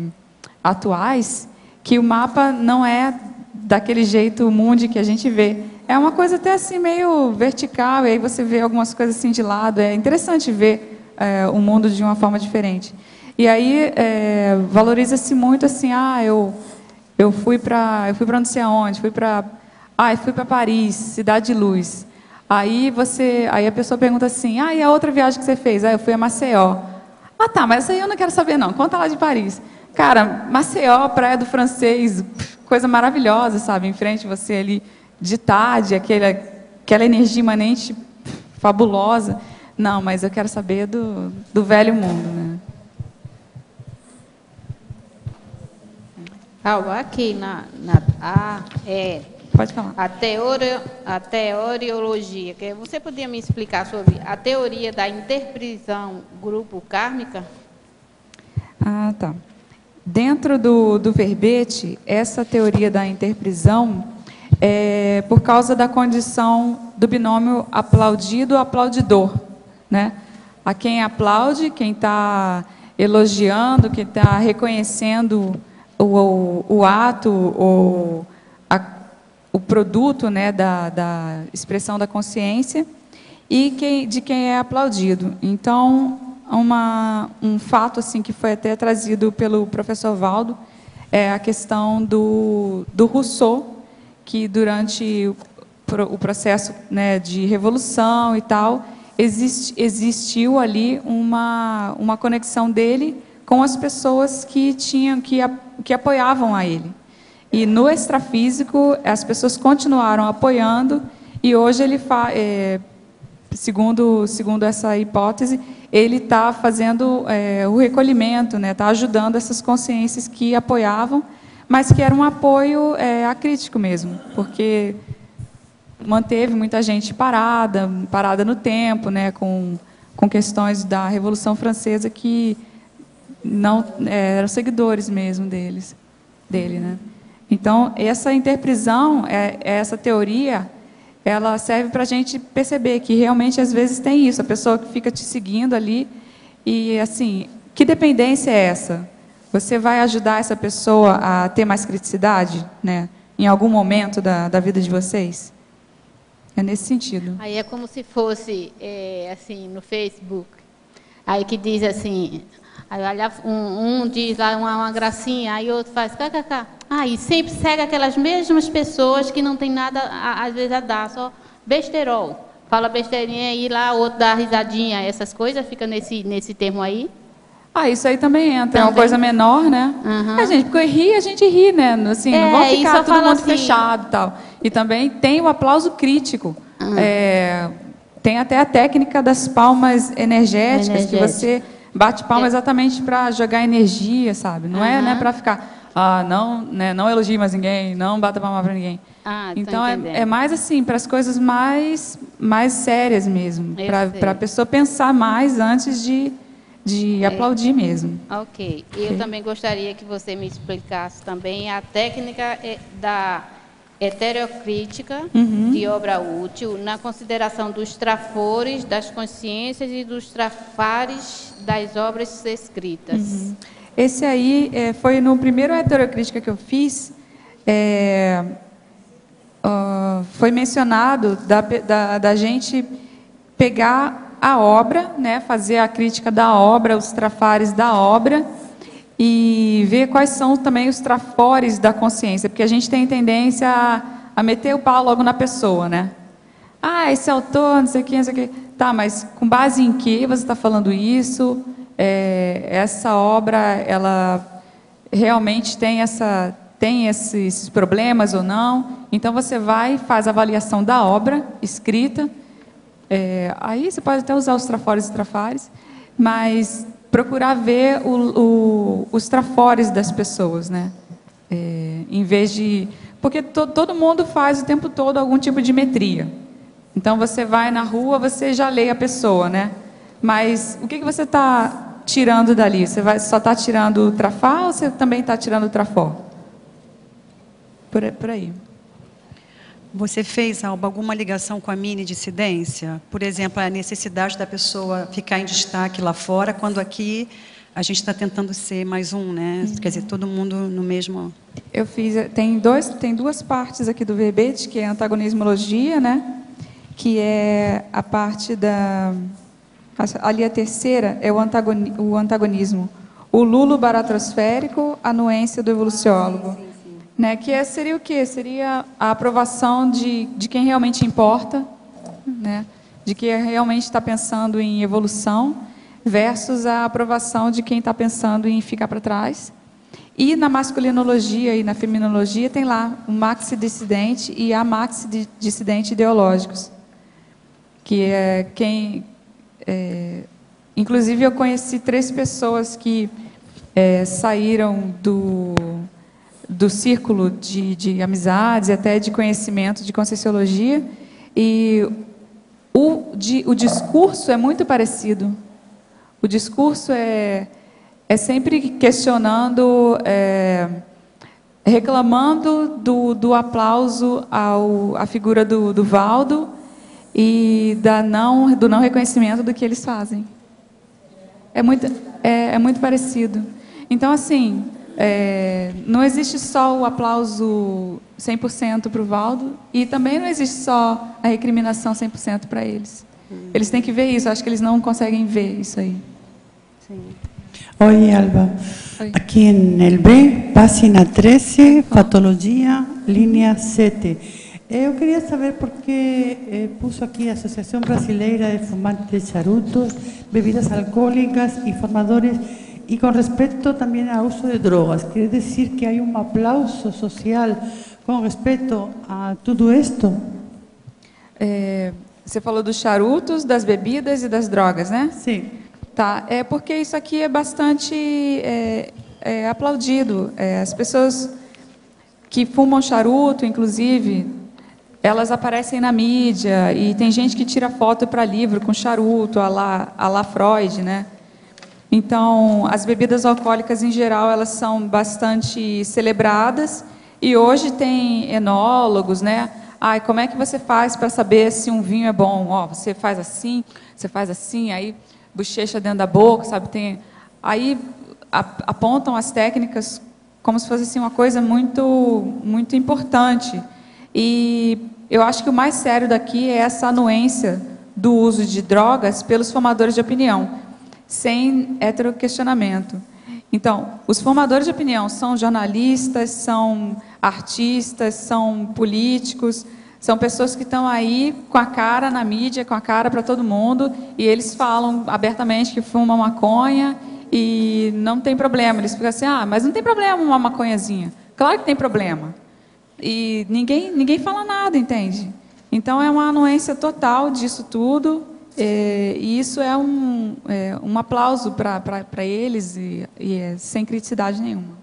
atuais, que o mapa não é daquele jeito mundi que a gente vê. É uma coisa até assim meio vertical, e aí você vê algumas coisas assim de lado. É interessante ver o mundo de uma forma diferente. E aí valoriza-se muito assim, eu fui para não sei aonde, fui para Paris, Cidade de Luz. Aí a pessoa pergunta assim, e a outra viagem que você fez? Eu fui a Maceió. Tá, mas essa aí eu não quero saber não, conta lá de Paris. Cara, Maceió, Praia do Francês, coisa maravilhosa, sabe, em frente a você ali, de tarde, aquela energia imanente fabulosa. Não, mas eu quero saber do velho mundo, né? Aqui pode falar. A teoriologia. Você podia me explicar sobre a teoria da interprisão grupo kármica? Tá. Dentro do verbete, essa teoria da interprisão é por causa da condição do binômio aplaudido-aplaudidor, né? A quem aplaude, quem está elogiando, quem está reconhecendo o ato, o produto, né, da expressão da consciência, e de quem é aplaudido. Então, um fato assim que foi até trazido pelo professor Valdo é a questão do Rousseau, que durante o processo, né, de revolução e tal, existiu ali uma conexão dele com as pessoas que apoiavam a ele. E no extrafísico, as pessoas continuaram apoiando, e hoje ele segundo essa hipótese, ele está fazendo o recolhimento, né, está ajudando essas consciências que apoiavam, mas que era um apoio acrítico mesmo, porque manteve muita gente parada no tempo, né, com questões da Revolução Francesa que não eram seguidores mesmo dele, né? Então, essa interprisão, essa teoria, ela serve para a gente perceber que realmente às vezes tem isso, a pessoa que fica te seguindo ali e assim, que dependência é essa? Você vai ajudar essa pessoa a ter mais criticidade, né? Em algum momento da vida de vocês? É nesse sentido. Aí é como se fosse, assim, no Facebook, aí que diz assim, aí olha, um diz lá uma gracinha, aí outro faz kkk. Aí sempre segue aquelas mesmas pessoas que não tem nada, às vezes, a dar, só besterol. Fala besteirinha e lá outro dá risadinha, essas coisas, fica nesse termo aí. Isso aí também entra, é uma coisa menor, né? A gente ri, né? Assim, não vão ficar todo mundo assim, fechado e tal. E também tem o aplauso crítico. Tem até a técnica das palmas energéticas, que você bate palma exatamente para jogar energia, sabe? Não é para ficar, não elogie mais ninguém, não bata palma para ninguém. Então, é mais assim, para as coisas mais sérias mesmo, para a pessoa pensar mais antes de aplaudir mesmo. Ok. Eu também gostaria que você me explicasse também a técnica da heterocrítica de obra útil na consideração dos trafores, das consciências e dos trafares das obras escritas. Esse aí foi no primeiro heterocrítica que eu fiz, foi mencionado da gente pegar a obra, né, fazer a crítica da obra, os trafares da obra e ver quais são também os trafores da consciência, porque a gente tem tendência a meter o pau logo na pessoa, né? Esse autor, não sei o que, não sei o que. Tá, mas com base em que você está falando isso? Essa obra, ela realmente tem esses problemas ou não? Então, você vai e faz a avaliação da obra escrita. Aí você pode até usar os trafores e trafares, mas procurar ver os trafores das pessoas, né? Em vez de... Porque todo mundo faz o tempo todo algum tipo de metria. Então, você vai na rua, você já lê a pessoa, né? Mas o que você está tirando dali? Você só está tirando o trafar ou você também está tirando o trafor? Por aí. Você fez, Alba, alguma ligação com a mini-dissidência? Por exemplo, a necessidade da pessoa ficar em destaque lá fora, quando aqui a gente está tentando ser mais um, né? Quer dizer, todo mundo no mesmo... Eu fiz... Tem duas partes aqui do verbete, que é a antagonismologia, né? Que é a parte da... Ali a terceira é o antagonismo. O lulo baratrosférico, a anuência do evoluciólogo. Né, que seria o quê? Seria a aprovação de quem realmente importa, né, de quem realmente está pensando em evolução, versus a aprovação de quem está pensando em ficar para trás. E na masculinologia e na feminologia tem lá o maxi-dissidente e a maxi-dissidente ideológicos, que é quem... inclusive, eu conheci 3 pessoas que saíram do círculo de amizades e até de conhecimento de Conscienciologia, e o discurso é muito parecido. O discurso é sempre questionando, reclamando do aplauso à figura do Valdo e do não reconhecimento do que eles fazem. É muito parecido. Então, assim... não existe só o aplauso 100% para o Valdo e também não existe só a recriminação 100% para eles. Eles têm que ver isso, acho que eles não conseguem ver isso aí. Sim. Oi, Alba. Oi. Aqui no B, página 13, Patologia, linha 7. Eu queria saber por que puso aqui a Associação Brasileira de Fumantes de Charutos, Bebidas Alcohólicas e Formadores. Y con respecto también al uso de drogas, ¿quiere decir que hay un aplauso social con respecto a todo esto? Você falou dos charutos, das bebidas e das drogas, né? Sim. Tá, porque isso aqui é bastante aplaudido. As pessoas que fumam charuto, inclusive, elas aparecem na mídia e tem gente que tira foto para livro com charuto, a la Freud, né? Então, as bebidas alcoólicas, em geral, elas são bastante celebradas e hoje tem enólogos, né? Ai, como é que você faz para saber se um vinho é bom? Ó, você faz assim, aí bochecha dentro da boca, sabe? Aí apontam as técnicas como se fosse assim, uma coisa muito importante. E eu acho que o mais sério daqui é essa anuência do uso de drogas pelos formadores de opinião, sem heteroquestionamento. Então, os formadores de opinião são jornalistas, são artistas, são políticos, são pessoas que estão aí com a cara na mídia, com a cara para todo mundo, e eles falam abertamente que fumam maconha e não tem problema. Eles ficam assim, mas não tem problema uma maconhazinha. Claro que tem problema. E ninguém fala nada, entende? Então, é uma anuência total disso tudo, e isso é um aplauso para eles, e é sem criticidade nenhuma.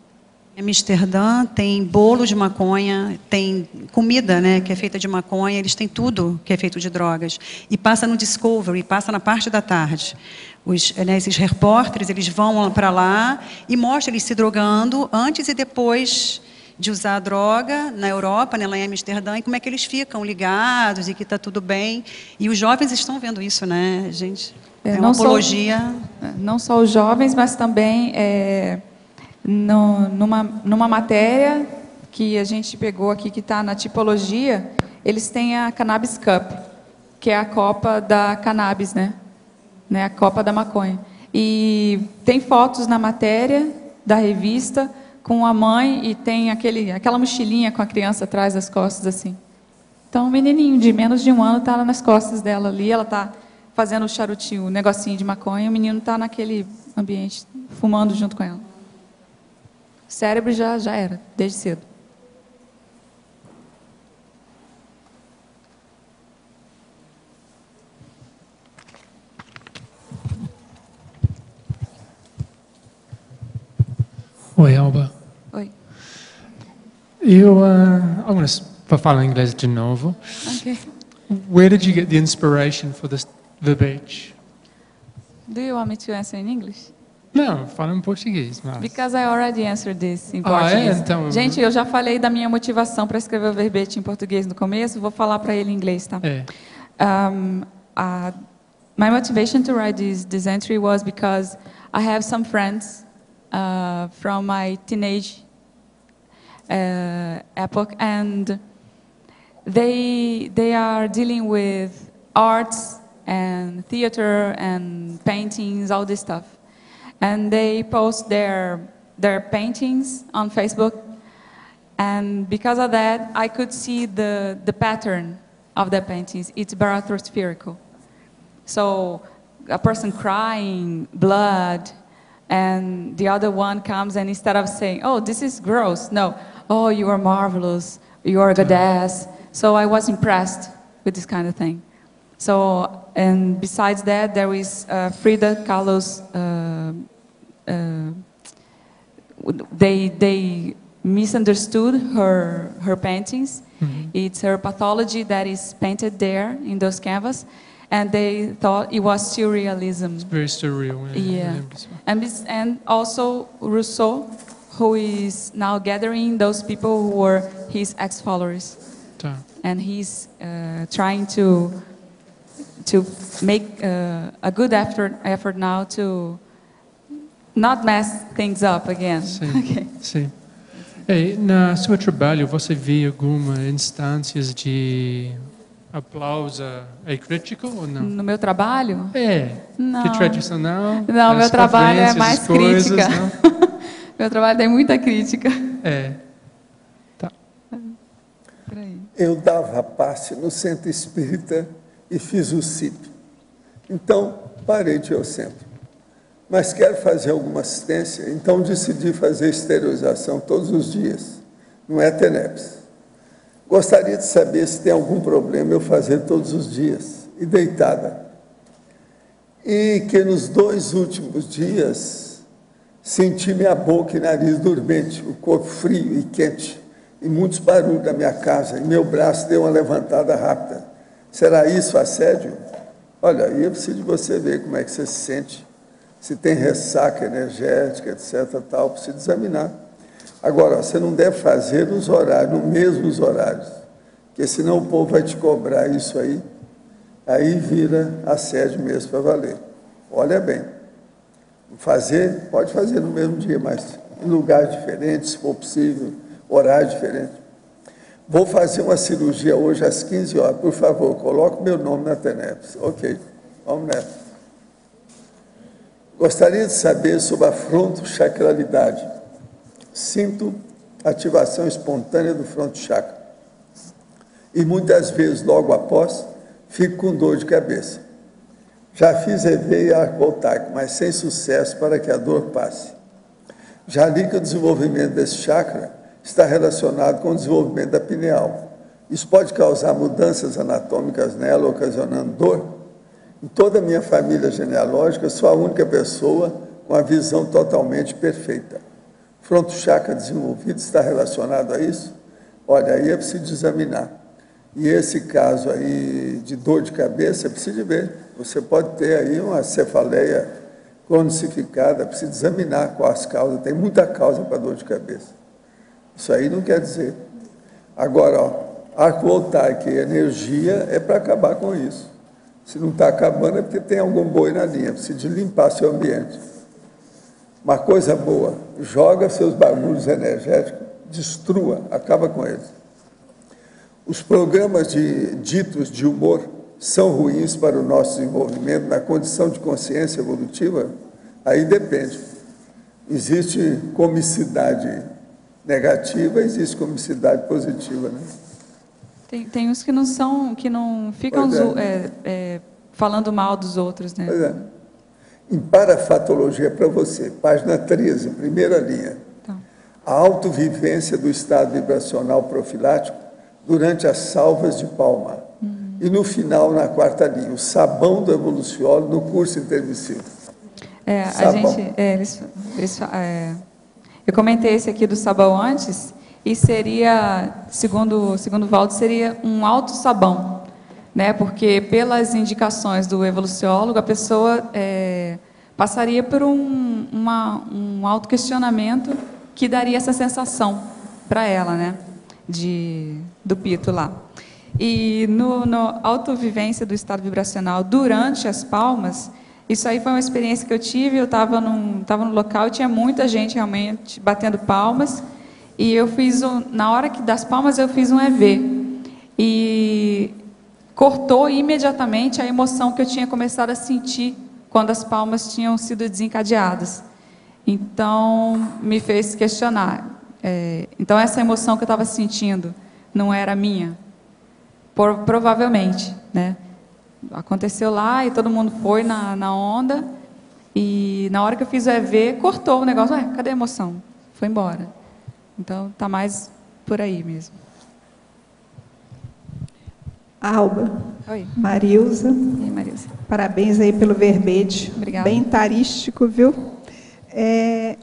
Em Amsterdã tem bolo de maconha, tem comida, né, que é feita de maconha, eles têm tudo que é feito de drogas. E passa no Discovery, passa na parte da tarde. Esses repórteres, eles vão para lá e mostram eles se drogando antes e depois de usar a droga na Europa, né, lá em Amsterdã, e como é que eles ficam ligados e que está tudo bem. E os jovens estão vendo isso, né, gente? É uma apologia. Não só os jovens, mas também numa matéria que a gente pegou aqui, que está na tipologia, eles têm a Cannabis Cup, que é a Copa da Cannabis, né? A Copa da Maconha. E tem fotos na matéria da revista com a mãe, e tem aquela mochilinha com a criança atrás das costas, assim. Então, um menininho de menos de 1 ano está nas costas dela ali, ela está fazendo o charutinho, o negocinho de maconha, e o menino está naquele ambiente, fumando junto com ela. O cérebro já era, desde cedo. Oi, Alba. Oi. I'm going to falar em inglês de novo. Okay. Where did you get the inspiration for this verbete? Do you want me to answer in English? Não, fala em português. Mas... Because I already answered this in português. Então... Gente, eu já falei da minha motivação para escrever o verbete em português no começo, vou falar para ele em inglês, tá? My motivation to write this entry was because I have some friends from my teenage epoch, and they are dealing with arts and theater and paintings, all this stuff. And they post their paintings on Facebook, and because of that, I could see the pattern of the paintings. It's barathospherical. So a person crying, blood, and the other one comes, and instead of saying, "Oh, this is gross," no, "Oh, you are marvelous, you are a goddess." So I was impressed with this kind of thing. So, and besides that, there is Frida Kahlo's. They misunderstood her paintings. Mm-hmm. It's her pathology that is painted there in those canvas, and they thought it was surrealism. It's very surreal. Yeah. And also Rousseau, who is now gathering those people who were his ex-followers. And he's trying to make a good effort now to not mess things up again. Sim, okay. Sim. Na seu trabalho, você vê algumas instâncias de aplauso crítico ou não? No meu trabalho? Não. Que tradicional? Não, meu trabalho é mais crítica. Meu trabalho tem muita crítica. Tá. Eu dava passe no centro espírita e fiz o CIP. Então, parei de ir ao centro. Mas quero fazer alguma assistência, então decidi fazer esterilização todos os dias, no ETENEPS. Gostaria de saber se tem algum problema eu fazer todos os dias, e deitada. E que nos 2 últimos dias, senti minha boca e nariz dormente, o corpo frio e quente, e muitos barulhos da minha casa, e meu braço deu uma levantada rápida. Será isso assédio? Olha, aí eu preciso de você ver como é que você se sente. Se tem ressaca energética, etc., tal, precisa examinar. Agora, você não deve fazer nos horários, nos mesmos horários. porque senão o povo vai te cobrar isso aí vira assédio mesmo para valer. Olha bem, fazer, pode fazer no mesmo dia, mas em lugar diferente, se for possível, horário diferente. Vou fazer uma cirurgia hoje às 15 horas, por favor, coloque meu nome na TENEPS. Ok, vamos nessa. Gostaria de saber sobre a frontochacralidade. Sinto ativação espontânea do frontochakra. E muitas vezes, logo após, fico com dor de cabeça. Já fiz EV e arco voltaico, mas sem sucesso para que a dor passe. Já li que o desenvolvimento desse chakra está relacionado com o desenvolvimento da pineal. Isso pode causar mudanças anatômicas nela, ocasionando dor? Em toda a minha família genealógica, sou a única pessoa com a visão totalmente perfeita. O frontochakra desenvolvido está relacionado a isso? Olha, aí é preciso examinar. E esse caso aí de dor de cabeça, é preciso ver. Você pode ter aí uma cefaleia cronificada, é preciso examinar quais as causas. Tem muita causa para dor de cabeça. Isso aí não quer dizer. Agora, ó, arco voltaico e energia é para acabar com isso. Se não está acabando é porque tem algum boi na linha, precisa de limpar seu ambiente. Uma coisa boa, joga seus barulhos energéticos, destrua, acaba com eles. Os programas ditos de humor são ruins para o nosso desenvolvimento na condição de consciência evolutiva? Aí depende. Existe comicidade negativa, existe comicidade positiva, né? Tem uns que não são, que não ficam falando mal dos outros, né? Pois é. Em parafatologia para você, página 13, primeira linha. Tá. A autovivência do estado vibracional profilático durante as salvas de palma. E no final, na quarta linha, o sabão do evoluciólogo no curso intermissivo. A gente, eu comentei esse aqui do sabão antes, e seria, segundo o Valdo, seria um autossabão, né? Porque pelas indicações do evoluciólogo, a pessoa passaria por um autoquestionamento que daria essa sensação para ela, né? Do pito lá. E no autovivência do estado vibracional durante as palmas, isso aí foi uma experiência que eu tive. Eu estava no local e tinha muita gente realmente batendo palmas. E eu fiz, na hora das palmas, eu fiz um EV. E cortou imediatamente a emoção que eu tinha começado a sentir quando as palmas tinham sido desencadeadas. Então, me fez questionar. Então, essa emoção que eu estava sentindo não era minha? Provavelmente, né? Aconteceu lá e todo mundo foi na onda. E na hora que eu fiz o EV, cortou o negócio. Cadê a emoção? Foi embora. Então, está mais por aí mesmo. Alba. Oi. Marilza. E aí, Marilza? Parabéns aí pelo verbete. Obrigada. Bem tarístico, viu?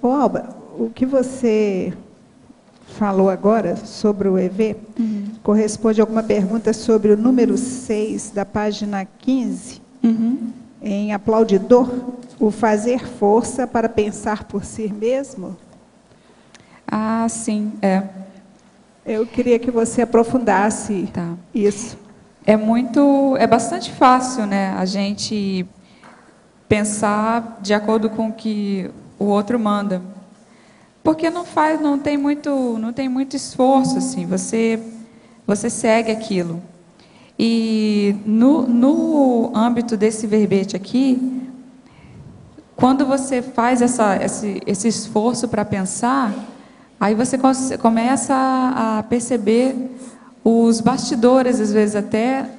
Alba, o que você falou agora sobre o EV corresponde a alguma pergunta sobre o número 6 da página 15, em aplaudidor, o fazer força para pensar por si mesmo? Ah, sim, Eu queria que você aprofundasse isso. É bastante fácil, né, a gente pensar de acordo com o que o outro manda. Porque não tem muito esforço, assim, você segue aquilo. E no âmbito desse verbete aqui, quando você faz esse esforço para pensar, aí você começa a perceber os bastidores, às vezes até,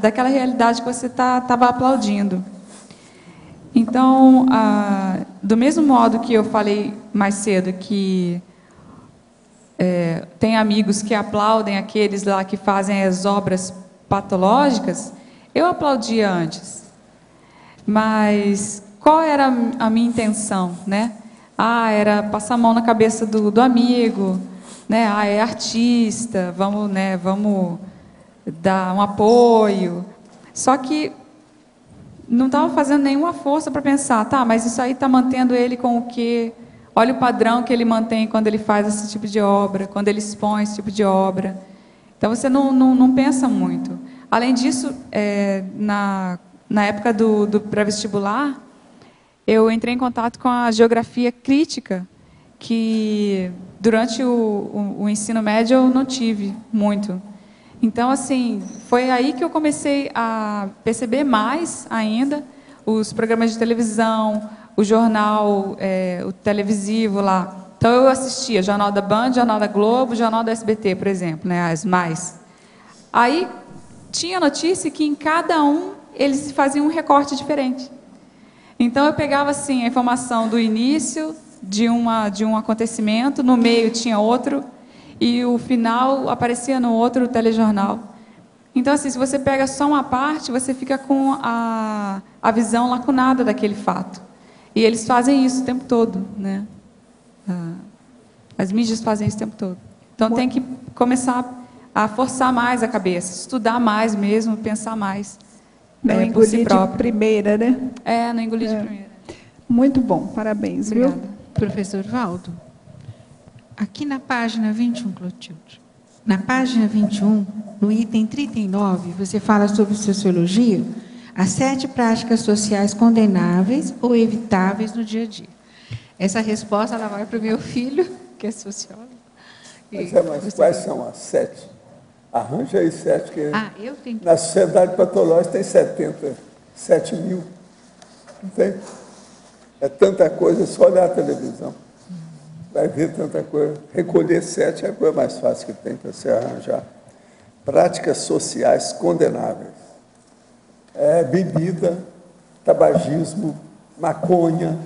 daquela realidade que você estava aplaudindo. Então, do mesmo modo que eu falei mais cedo, que tem amigos que aplaudem aqueles lá que fazem as obras patológicas, eu aplaudia antes. Mas qual era a minha intenção, né? Era passar a mão na cabeça do amigo, né? É artista, vamos dar um apoio. Só que não estava fazendo nenhuma força para pensar, mas isso aí está mantendo ele com o quê? Olha o padrão que ele mantém quando ele faz esse tipo de obra, quando ele expõe esse tipo de obra. Então, você não pensa muito. Além disso, na época do pré-vestibular, eu entrei em contato com a geografia crítica, que durante o ensino médio eu não tive muito. Então, assim, foi aí que eu comecei a perceber mais ainda os programas de televisão, o jornal, o televisivo lá. Então, eu assistia Jornal da Band, Jornal da Globo, Jornal da SBT, por exemplo, né, as mais. Aí, tinha notícia que em cada um eles faziam um recorte diferente. Então, eu pegava assim, a informação do início de um acontecimento, no meio tinha outro, e o final aparecia no outro telejornal. Então, assim, se você pega só uma parte, você fica com a visão lacunada daquele fato. E eles fazem isso o tempo todo, né? As mídias fazem isso o tempo todo. Então, tem que começar a forçar mais a cabeça, estudar mais mesmo, pensar mais. Não engolir de primeira, né? Não engolir de primeira. Muito bom, parabéns, Obrigada. viu? Professor Valdo, aqui na página 21, Clotilde, na página 21, no item 39, você fala sobre sociologia, as 7 práticas sociais condenáveis ou evitáveis no dia a dia. Essa resposta ela vai para o meu filho, que é sociólogo. Mas quais são as 7? Arranja aí 7, que eu tenho que... na Sociedade Patológica tem 77 mil. Não tem? É tanta coisa, é só olhar a televisão. Vai ver tanta coisa. Recolher 7 é a coisa mais fácil que tem para se arranjar. Práticas sociais condenáveis. Bebida, tabagismo, maconha,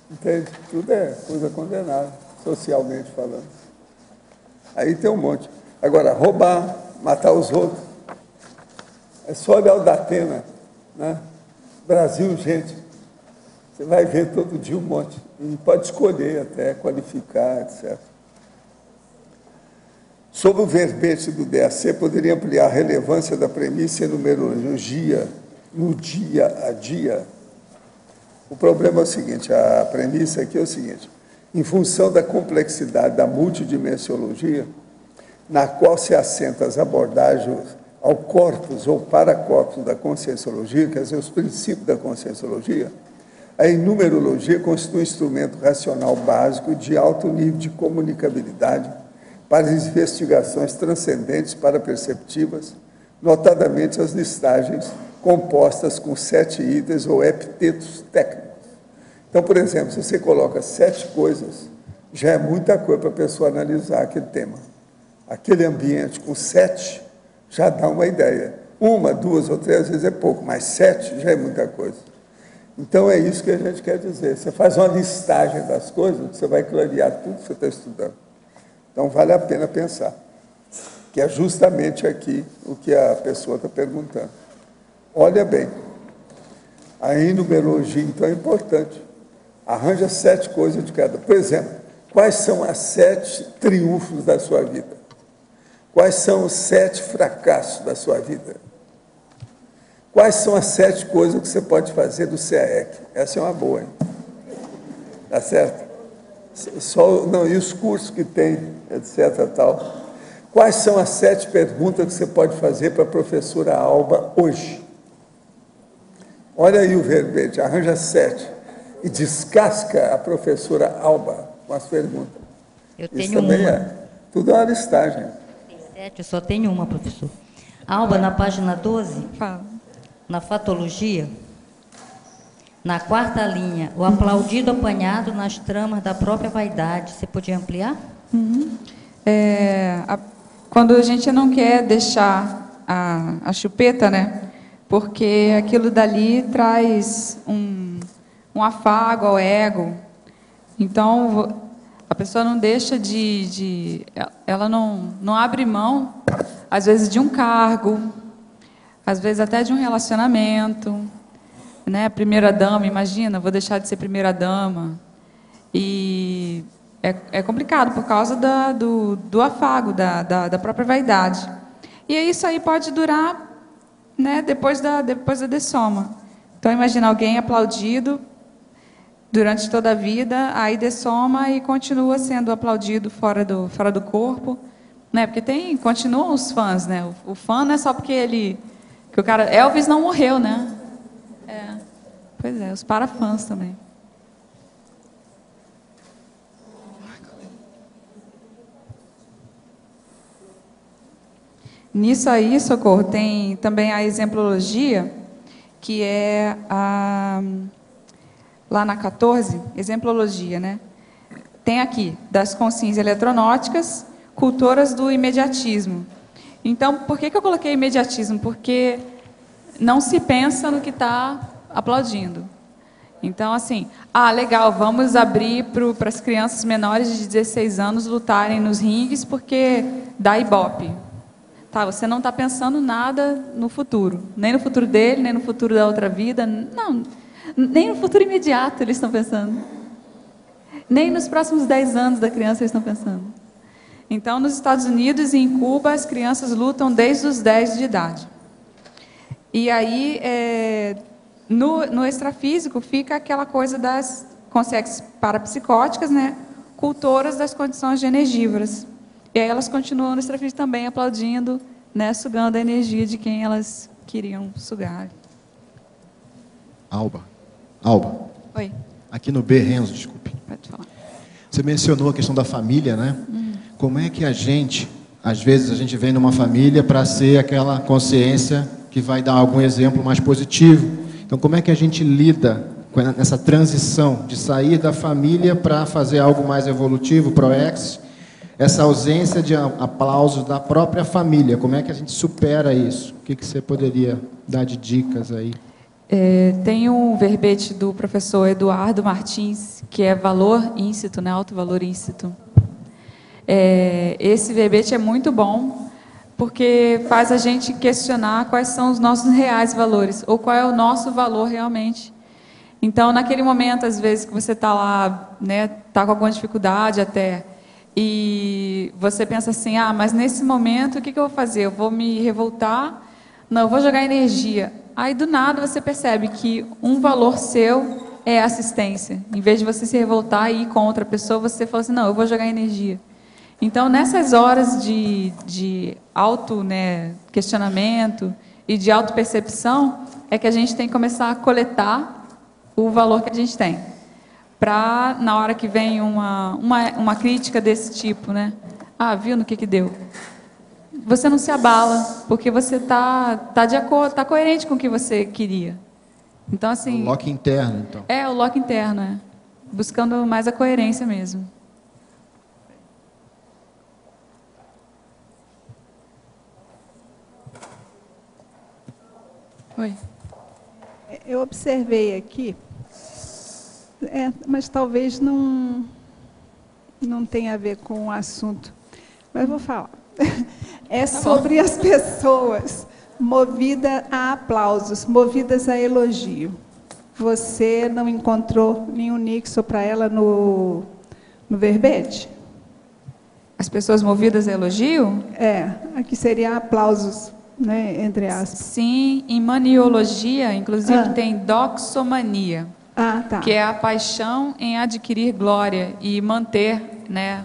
entende? Tudo é coisa condenável, socialmente falando. Aí tem um monte. Agora, roubar, matar os outros. É só olhar o Datena, né? Brasil, gente. Você vai ver todo dia um monte. E pode escolher até, qualificar, etc. Sobre o verbete do DAC, poderia ampliar a relevância da premissa em numerologia no dia a dia? O problema é o seguinte, a premissa aqui é o seguinte, em função da complexidade da multidimensiologia, na qual se assentam as abordagens ao corpus ou paracorpus da conscienciologia, quer dizer, os princípios da conscienciologia, a numerologia constitui um instrumento racional básico de alto nível de comunicabilidade para as investigações transcendentes paraperceptivas, notadamente as listagens compostas com 7 itens ou epitetos técnicos. Então, por exemplo, se você coloca 7 coisas, já é muita coisa para a pessoa analisar aquele tema. Aquele ambiente com 7 já dá uma ideia. 1, 2 ou 3 vezes é pouco, mas 7 já é muita coisa. Então, é isso que a gente quer dizer. Você faz uma listagem das coisas, você vai clarear tudo que você está estudando. Então, vale a pena pensar, que é justamente aqui o que a pessoa está perguntando. Olha bem, a numerologia, então, é importante. Arranja 7 coisas de cada. Por exemplo, quais são as 7 triunfos da sua vida? Quais são os 7 fracassos da sua vida? Quais são as 7 coisas que você pode fazer do CAEC? Essa é uma boa, hein? Tá certo? E os cursos que tem, etc. Tal. Quais são as 7 perguntas que você pode fazer para a professora Alba hoje? Olha aí o verbete, arranja 7 e descasca a professora Alba com as perguntas. Eu tenho isso também uma. Tudo é uma listagem. Tem 7, eu só tenho uma, professor. Alba, na página 12, na fatologia, na 4ª linha, o aplaudido apanhado nas tramas da própria vaidade. Você podia ampliar? Quando a gente não quer deixar a chupeta, né? Porque aquilo dali traz um afago ao ego. Então, a pessoa não deixa ela não abre mão, às vezes, de um cargo, às vezes até de um relacionamento, né? Primeira-dama, imagina, vou deixar de ser primeira-dama. E é complicado por causa do afago, da própria vaidade. E isso aí pode durar, né, depois da dessoma. Então, imagina alguém aplaudido durante toda a vida, aí dessoma e continua sendo aplaudido fora do corpo, Né? Porque continuam os fãs, né? O fã não é só porque que o cara... Elvis não morreu, né? Pois é, os parafãs também. Nisso aí, Socorro, tem também a exemplologia, que é lá na 14, exemplologia, né? Tem aqui, das consciências eletronóticas, cultoras do imediatismo. Então, por que eu coloquei imediatismo? Porque não se pensa no que está aplaudindo. Então, assim, legal, vamos abrir para as crianças menores de 16 anos lutarem nos ringues porque dá ibope. Tá, você não está pensando nada no futuro. Nem no futuro dele, nem no futuro da outra vida. Não, nem no futuro imediato eles estão pensando. Nem nos próximos 10 anos da criança eles estão pensando. Então, nos Estados Unidos e em Cuba, as crianças lutam desde os 10 de idade. E aí, no extrafísico, fica aquela coisa das consciências parapsicóticas, né, cultoras das condições de energívoras. E aí elas continuam no extrafísico também aplaudindo, né, sugando a energia de quem elas queriam sugar. Alba. Oi. Aqui no B, Renzo, desculpe. Pode falar. Você mencionou a questão da família, né? Como é que às vezes a gente vem numa família para ser aquela consciência que vai dar algum exemplo mais positivo? Então, como é que a gente lida com essa transição de sair da família para fazer algo mais evolutivo, pro-ex? Essa ausência de aplausos da própria família, como é que a gente supera isso? O que você poderia dar de dicas aí? Tem um verbete do professor Eduardo Martins, que é valor íncito, né? Alto valor íncito. Esse verbete é muito bom, porque faz a gente questionar quais são os nossos reais valores, ou qual é o nosso valor realmente. Então, naquele momento, às vezes, que você está lá, né, está com alguma dificuldade até, e você pensa assim, mas nesse momento, o que eu vou fazer? Eu vou me revoltar? Não, eu vou jogar energia. Aí, do nada, você percebe que um valor seu é assistência. Em vez de você se revoltar e ir contra a pessoa, você fala assim, não, eu vou jogar energia. Então, nessas horas de auto, né, questionamento e de autopercepção, é que a gente tem que começar a coletar o valor que a gente tem. Para, na hora que vem uma crítica desse tipo, né? Viu no que deu? Você não se abala, porque você tá de acordo, está coerente com o que você queria. Então, assim... O lock interno, então. O lock interno, buscando mais a coerência mesmo. Oi. Eu observei aqui, mas talvez não tenha a ver com o assunto, mas eu vou falar. Sobre as pessoas movidas a aplausos, movidas a elogio. Você não encontrou nenhum nixo para ela no verbete? As pessoas movidas a elogio? Aqui seria aplausos, né, entre aspas. Sim, em maniologia, inclusive, tem doxomania, tá. Que é a paixão em adquirir glória e manter, né,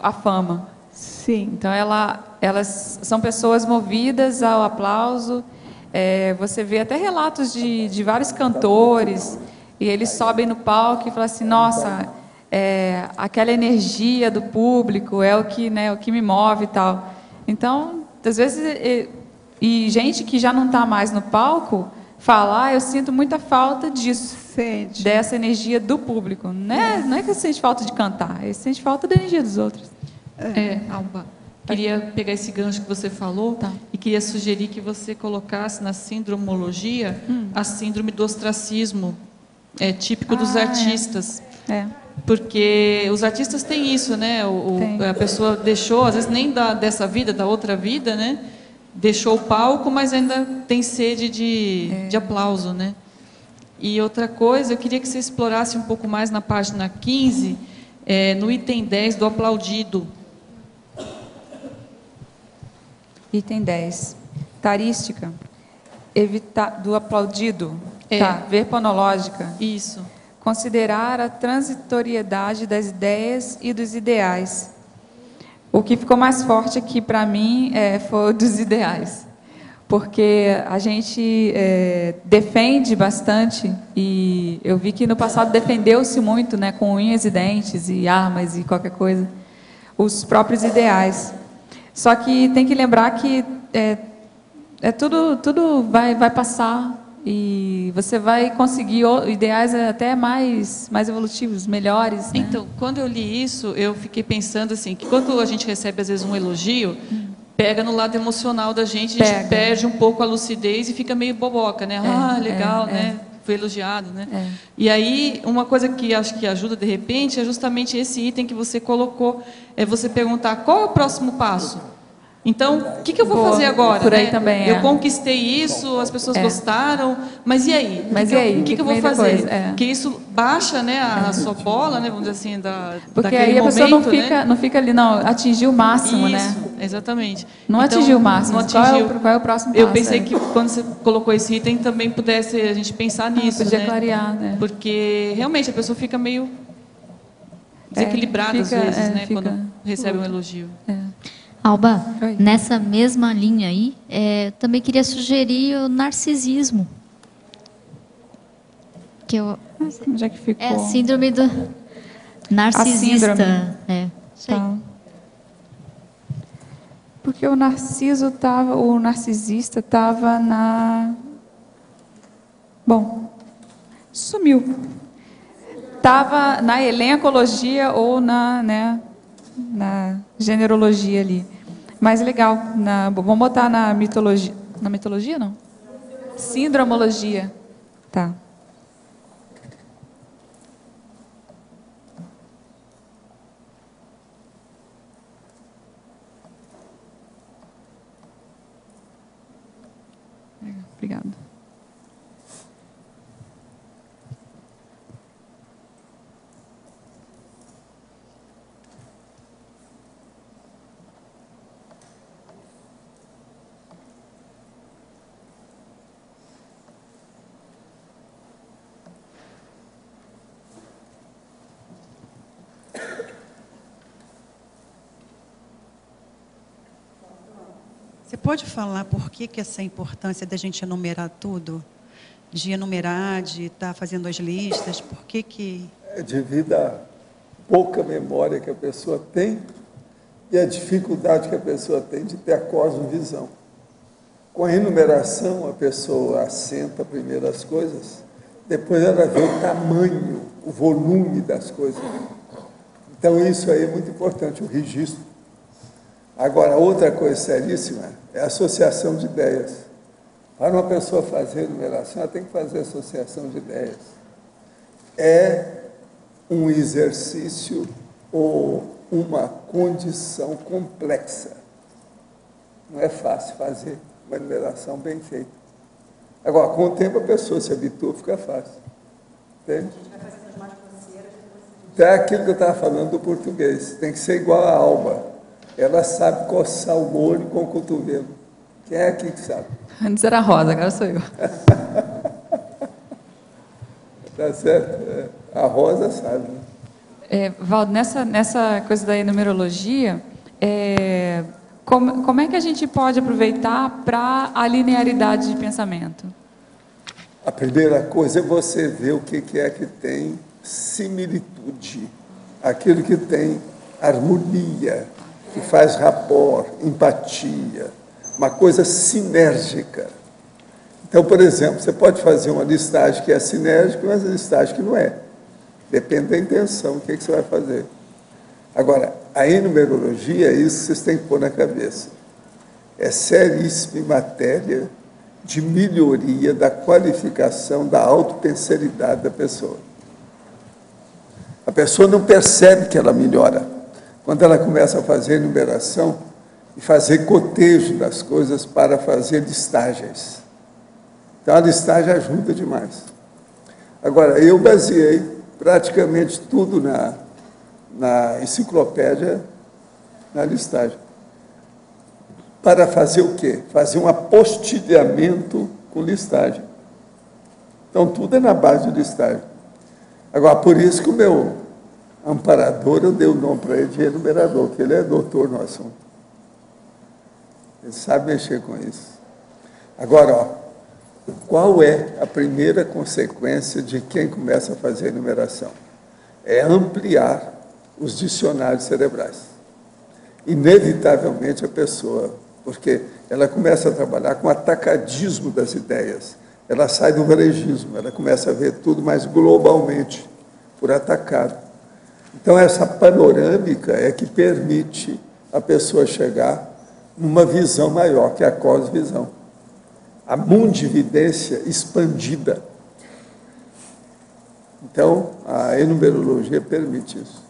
a fama. Sim. Então, elas são pessoas movidas ao aplauso. Você vê até relatos de vários cantores, e eles sobem no palco e falam assim, nossa, aquela energia do público é o que me move e tal. Então, às vezes... E gente que já não está mais no palco fala, eu sinto muita falta disso. Sente. Dessa energia do público. Não é que você sente falta de cantar, você sente falta da energia dos outros. Alba, queria pegar esse gancho que você falou e queria sugerir que você colocasse na sindromologia a síndrome do ostracismo, típico dos artistas. Porque os artistas têm isso, né? A pessoa deixou, às vezes nem dessa vida, da outra vida, né? Deixou o palco, mas ainda tem sede de aplauso, né? E outra coisa, eu queria que você explorasse um pouco mais na página 15, no item 10 do aplaudido. Item 10. Tarística. Do aplaudido. Verponológica. Isso. Considerar a transitoriedade das ideias e dos ideais. O que ficou mais forte aqui para mim foi dos ideais, porque a gente defende bastante, e eu vi que no passado defendeu-se muito, né, com unhas e dentes e armas e qualquer coisa, os próprios ideais. Só que tem que lembrar que tudo vai passar, e você vai conseguir ideais até mais evolutivos, melhores, né? Então, quando eu li isso, eu fiquei pensando assim, que quando a gente recebe, às vezes, um elogio, pega no lado emocional da gente, a gente perde um pouco a lucidez e fica meio boboca, né? Legal, né? Foi elogiado, né? E aí, uma coisa que acho que ajuda, de repente, é justamente esse item que você colocou, é você perguntar qual é o próximo passo. Então, o que eu vou fazer agora? Por aí também eu conquistei isso, as pessoas gostaram, mas e aí? O que eu vou fazer? Porque isso baixa, né, a sua bola, né, vamos dizer assim, porque aí a pessoa não fica ali, não, atingiu o máximo, isso, né? Exatamente. Não atingiu o máximo. Qual é o próximo passo? Eu pensei que quando você colocou esse item também pudesse a gente pensar nisso, podia né? clarear, né? Porque realmente a pessoa fica meio desequilibrada às vezes, né, quando recebe um elogio. Alba, nessa mesma linha aí, também queria sugerir o narcisismo. Onde é que ficou? É a síndrome do narcisista. Tá. Porque o narcisista estava na... Bom, sumiu. Estava na elencologia ou na generologia ali. Mas legal. Vamos botar na mitologia. Na mitologia, não? Sindromologia. Tá. Obrigada. Você pode falar por que essa importância da gente enumerar tudo? De enumerar, de estar fazendo as listas, por que... É devido à pouca memória que a pessoa tem e a dificuldade que a pessoa tem de ter a cosmovisão. Com a enumeração, a pessoa assenta primeiro as coisas, depois ela vê o tamanho, o volume das coisas. Então, isso aí é muito importante, o registro. Agora, outra coisa seríssima é a associação de ideias. Para uma pessoa fazer enumeração, ela tem que fazer associação de ideias. É um exercício ou uma condição complexa. Não é fácil fazer uma enumeração bem feita. Agora, com o tempo, a pessoa se habitua, fica fácil. Entende? Então, é aquilo que eu estava falando do português. Tem que ser igual a Alba. Ela sabe coçar o olho com o cotovelo. Quem é aqui que sabe? Antes era a Rosa, agora sou eu. Tá certo? A Rosa sabe. Valdo, nessa coisa da numerologia, como é que a gente pode aproveitar para a linearidade de pensamento? A primeira coisa é você ver o que é que tem similitude, aquilo que tem harmonia, que faz rapport, empatia, uma coisa sinérgica. Então, por exemplo, você pode fazer uma listagem que é sinérgica e uma listagem que não é. Depende da intenção, o que você vai fazer. Agora, a enumerologia, isso vocês têm que pôr na cabeça. É seríssima matéria de melhoria da qualificação da autopenseridade da pessoa. A pessoa não percebe que ela melhora. Quando ela começa a fazer enumeração e fazer cotejo das coisas para fazer listagens. Então, a listagem ajuda demais. Agora, eu baseei praticamente tudo na enciclopédia, na listagem. Para fazer o quê? Fazer um apostilhamento com listagem. Então, tudo é na base de listagem. Agora, por isso que o meu amparador, eu dei o nome para ele de enumerador, porque ele é doutor no assunto. Ele sabe mexer com isso. Agora, ó, qual é a primeira consequência de quem começa a fazer a enumeração? É ampliar os dicionários cerebrais. Inevitavelmente a pessoa, porque ela começa a trabalhar com o atacadismo das ideias, ela sai do varejismo, ela começa a ver tudo mais globalmente, por atacado. Então, essa panorâmica é que permite a pessoa chegar numa visão maior, que é a cosvisão. A mundividência expandida. Então, a enumerologia permite isso.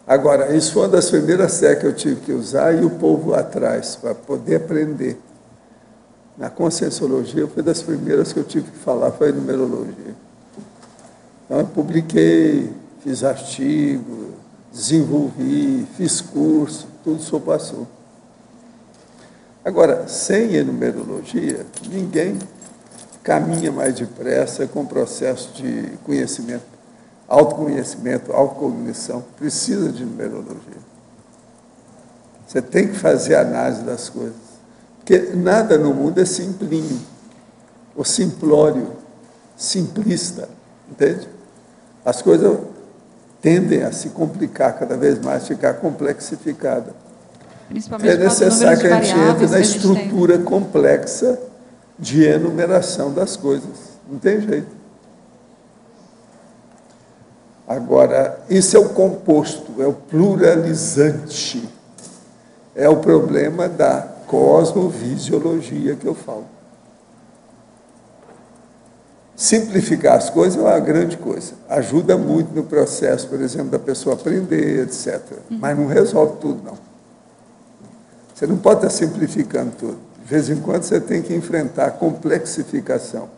Agora, isso foi uma das primeiras técnicas que eu tive que usar e o povo lá atrás, para poder aprender. Na Conscienciologia, foi das primeiras que eu tive que falar, foi a numerologia. Então, eu publiquei, fiz artigo, desenvolvi, fiz curso, tudo só passou. Agora, sem enumerologia, ninguém caminha mais depressa com o processo de conhecimento, autoconhecimento, autocognição. Precisa de numerologia. Você tem que fazer análise das coisas. Porque nada no mundo é simplinho, ou simplório, simplista, entende? As coisas tendem a se complicar cada vez mais, ficar complexificada. É necessário que a gente entre na estrutura complexa de enumeração das coisas. Não tem jeito. Agora, isso é o composto, é o pluralizante. É o problema da cosmovisiologia que eu falo. Simplificar as coisas é uma grande coisa. Ajuda muito no processo, por exemplo, da pessoa aprender, etc. Mas não resolve tudo, não. Você não pode estar simplificando tudo. De vez em quando você tem que enfrentar a complexificação.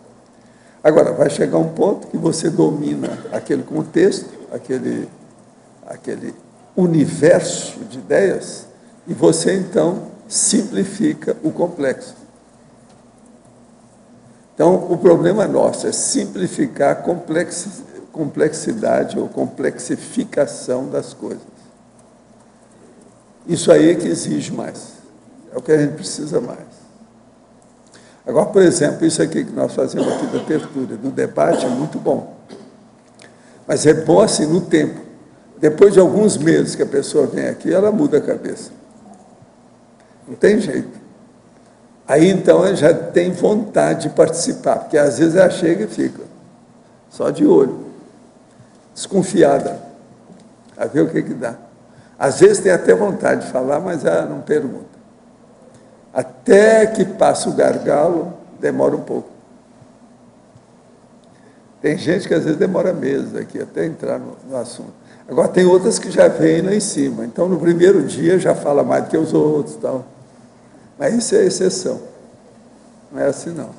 Agora, vai chegar um ponto que você domina aquele contexto, aquele universo de ideias, e você, então, simplifica o complexo. Então, o problema nosso é simplificar a complexidade ou complexificação das coisas. Isso aí é que exige mais. É o que a gente precisa mais. Agora, por exemplo, isso aqui que nós fazemos aqui da abertura, do debate, é muito bom. Mas é bom assim no tempo. Depois de alguns meses que a pessoa vem aqui, ela muda a cabeça. Não tem jeito. Aí, então, ela já tem vontade de participar, porque às vezes ela chega e fica só de olho, desconfiada, a ver o que dá. Às vezes tem até vontade de falar, mas ela não pergunta. Até que passa o gargalo, demora um pouco. Tem gente que às vezes demora meses aqui, até entrar no assunto. Agora, tem outras que já vêm lá em cima. Então, no primeiro dia, já fala mais do que os outros. Tal. Mas isso é exceção. Não é assim, não.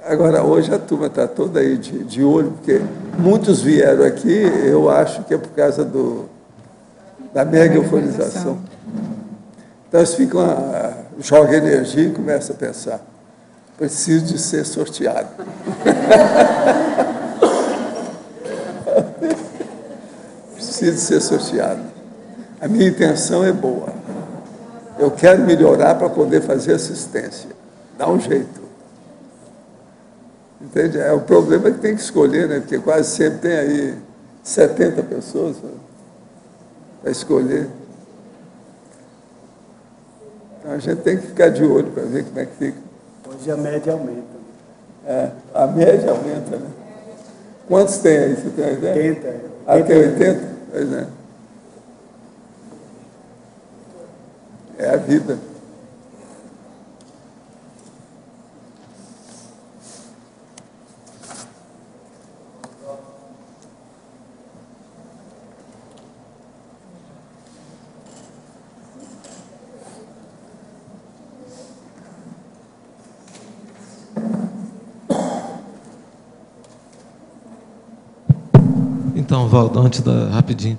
Agora, hoje a turma está toda aí de olho, porque muitos vieram aqui, eu acho que é por causa da mega euforização. Então, eles ficam, jogam energia e começam a pensar, preciso de ser sorteado. Preciso de ser sorteado. A minha intenção é boa. Eu quero melhorar para poder fazer assistência. Dá um jeito. Entende? O problema é que tem que escolher, né? Porque quase sempre tem aí 70 pessoas para escolher. Então a gente tem que ficar de olho para ver como é que fica. Hoje a média aumenta. É, a média aumenta, né? Quantos tem aí? Você tem uma ideia? 80. Ah, tem 80? Pois é. É a vida. Então, Valdo, rapidinho.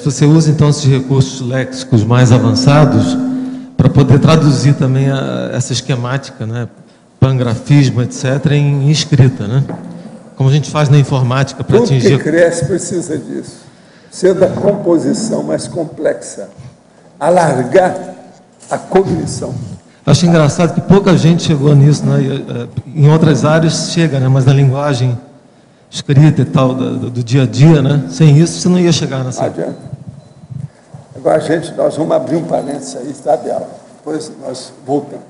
Você usa, então, esses recursos léxicos mais avançados para poder traduzir também essa esquemática, né, pangrafismo, etc., em escrita, né? Como a gente faz na informática para atingir... Tudo que cresce precisa disso. Ser da composição mais complexa. Alargar a cognição. Acho engraçado que pouca gente chegou nisso, né? Em outras áreas chega, né? Mas na linguagem escrita e tal, do dia a dia, né? Sem isso, você não ia chegar nessa... Não adianta. Agora, nós vamos abrir um parênteses aí, tá, Bela? Depois nós voltamos.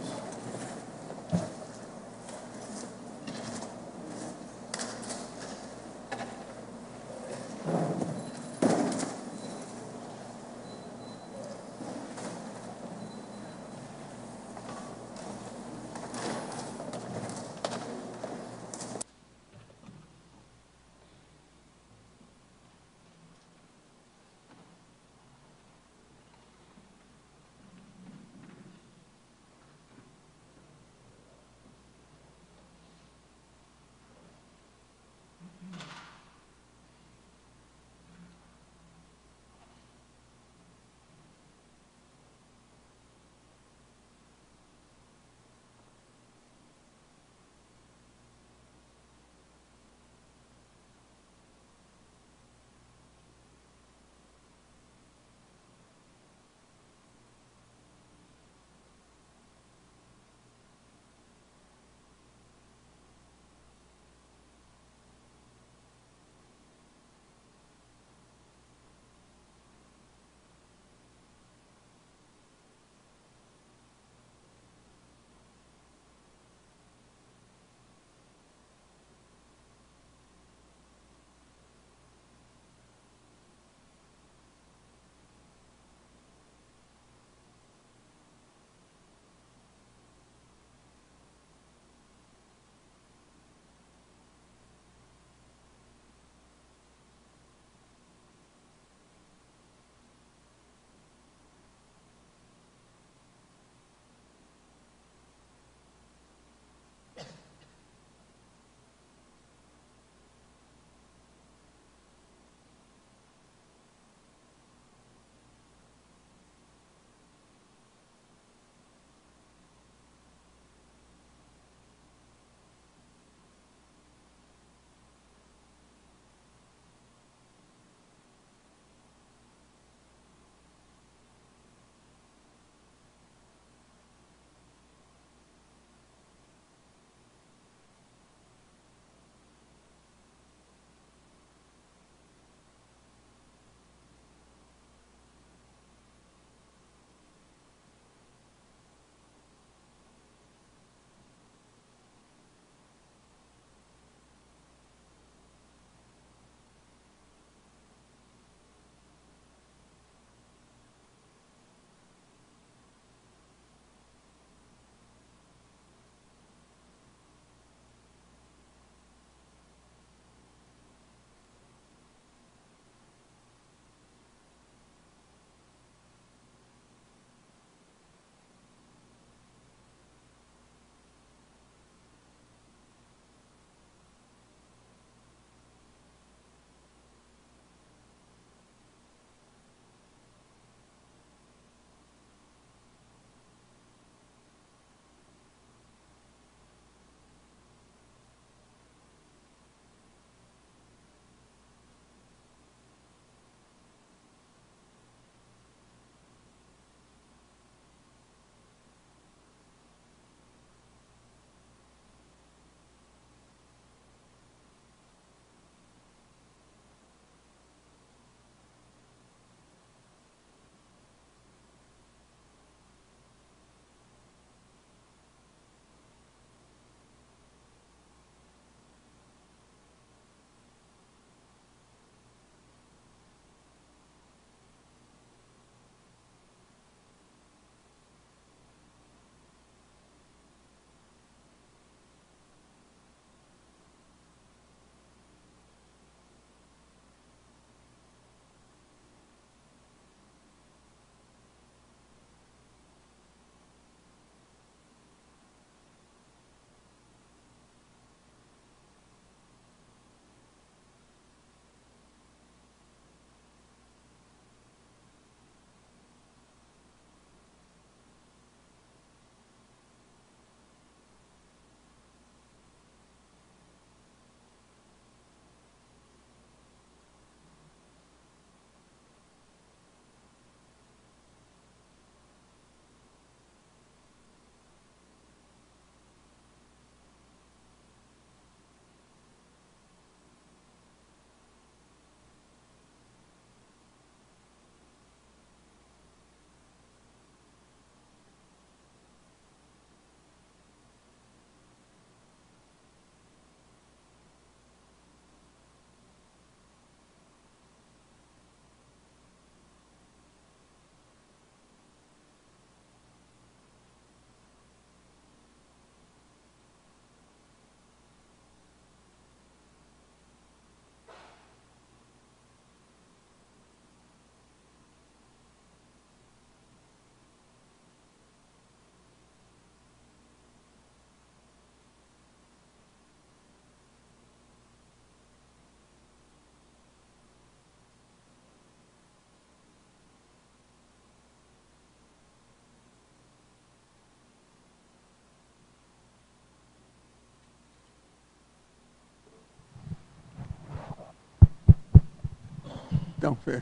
Então, Fê,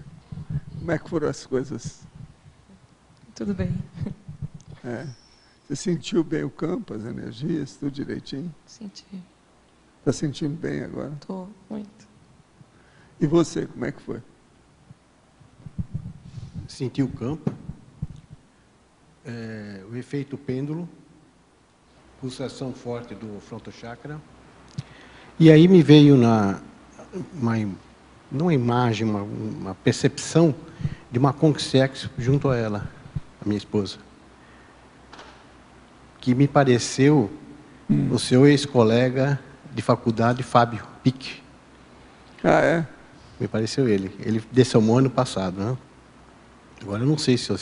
como é que foram as coisas? Tudo bem. Você sentiu bem o campo, as energias, tudo direitinho? Senti. Está sentindo bem agora? Estou, muito. E você, como é que foi? Senti o campo, o efeito pêndulo, pulsação forte do frontochakra. E aí me veio não uma imagem, uma percepção de uma consciência junto a ela, a minha esposa, que me pareceu o seu ex-colega de faculdade, Fábio Pique. Ah, é? Me pareceu ele. Ele desceu ano passado, né? Agora eu não sei se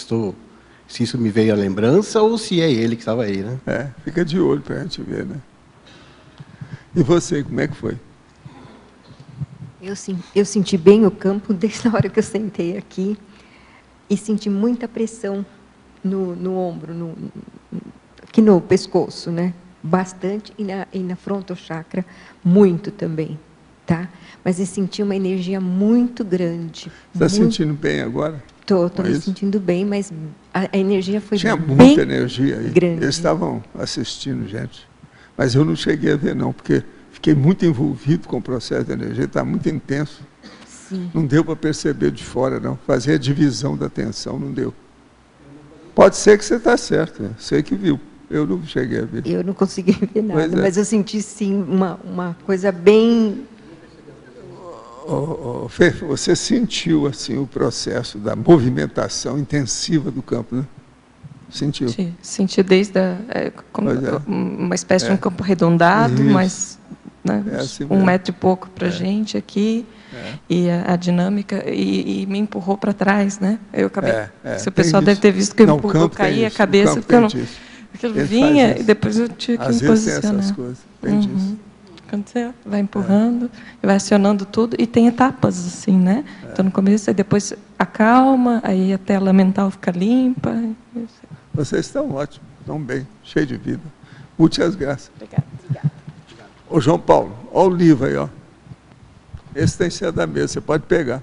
isso me veio a lembrança ou se é ele que estava aí, né? Fica de olho para a gente ver, né? E você, como é que foi? Eu senti bem o campo desde a hora que eu sentei aqui e senti muita pressão no ombro, aqui no pescoço, né? Bastante, e na frontochakra, muito também, tá? Mas eu senti uma energia muito grande. Está sentindo bem agora? Estou me sentindo bem, mas a energia foi Tinha bem muita energia aí. grande. Eles estavam assistindo, gente. Mas eu não cheguei a ver, não, porque fiquei muito envolvido com o processo de energia, está muito intenso. Sim. Não deu para perceber de fora, não. Fazer a divisão da atenção, não deu. Pode ser que você está certo, sei que viu. Eu não cheguei a ver. Eu não consegui ver nada, mas eu senti, sim, uma coisa bem... Fê, você sentiu assim o processo da movimentação intensiva do campo, né? Sentiu? Senti desde uma espécie de um campo arredondado, mas né, assim 1 metro e pouco para a gente aqui, e a dinâmica, e me empurrou para trás, né? Eu acabei. Se o pessoal deve ter visto que eu caí a cabeça, porque eu não. Aquilo vinha e depois eu tinha que me posicionar. Às vezes tem essas coisas, tem disso. Quando você vai empurrando, vai acionando tudo, e tem etapas, assim, né? Então, no começo, aí depois acalma, aí a tela mental fica limpa. Vocês estão ótimos, estão bem, cheio de vida. Muitas graças. Obrigada. Ô, João Paulo, olha o livro aí, ó. Esse tem que ser da mesa, você pode pegar.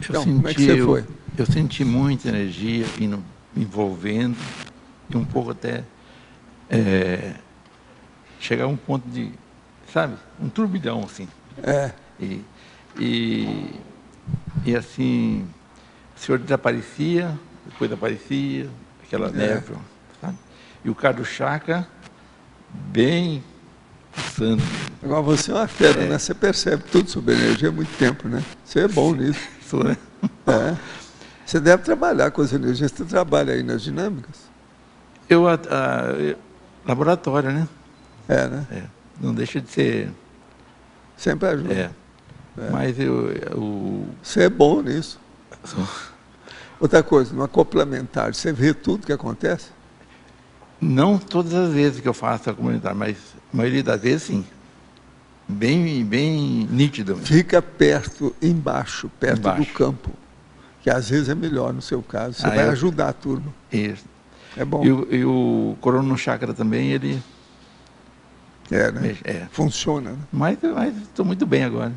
Então, como é que você foi? Eu senti muita energia envolvendo, e um pouco até chegar a um ponto de, sabe, um turbilhão, assim. E assim, o senhor desaparecia, depois aparecia, aquela névoa, sabe? E o Cardo Chakra, bem santo. Agora você é uma fera, né? Você percebe tudo sobre energia há muito tempo, né? Você é bom nisso. Sou, né? Você deve trabalhar com as energias. Você trabalha aí nas dinâmicas? Laboratório, né? Né? Não deixa de ser... Sempre ajuda. Mas você é bom nisso. Outra coisa, no acoplamento, você vê tudo que acontece? Não todas as vezes que eu faço a comunitária, mas a maioria das vezes, sim. Bem nítido. Fica perto do campo, que às vezes é melhor no seu caso. Você vai ajudar a turma. Isso. É bom. E o Corono Chakra também, ele... né? Funciona. Né? Mas estou muito bem agora.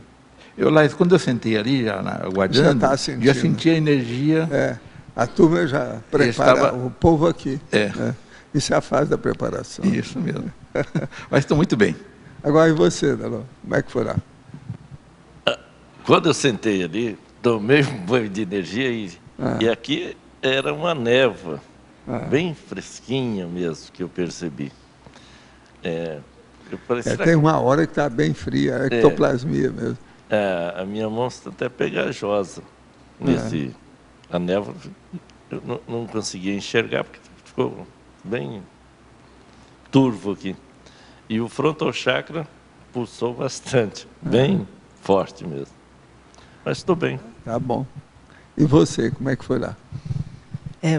Quando eu sentei ali, já aguardando, já senti a energia. A turma já prepara o povo aqui. Isso é a fase da preparação. Isso mesmo. Mas estou muito bem. Agora, e você, Dalô? Como é que foi lá? Quando eu sentei ali, tomei um banho de energia e aqui era uma névoa, bem fresquinha mesmo, que eu percebi. Tem uma hora que está bem fria, é ectoplasmia mesmo. A minha mão está até pegajosa. A névoa, eu não conseguia enxergar, porque ficou bem turvo aqui. E o frontal chakra pulsou bastante, bem forte mesmo. Mas estou bem. Tá bom. E você, como é que foi lá?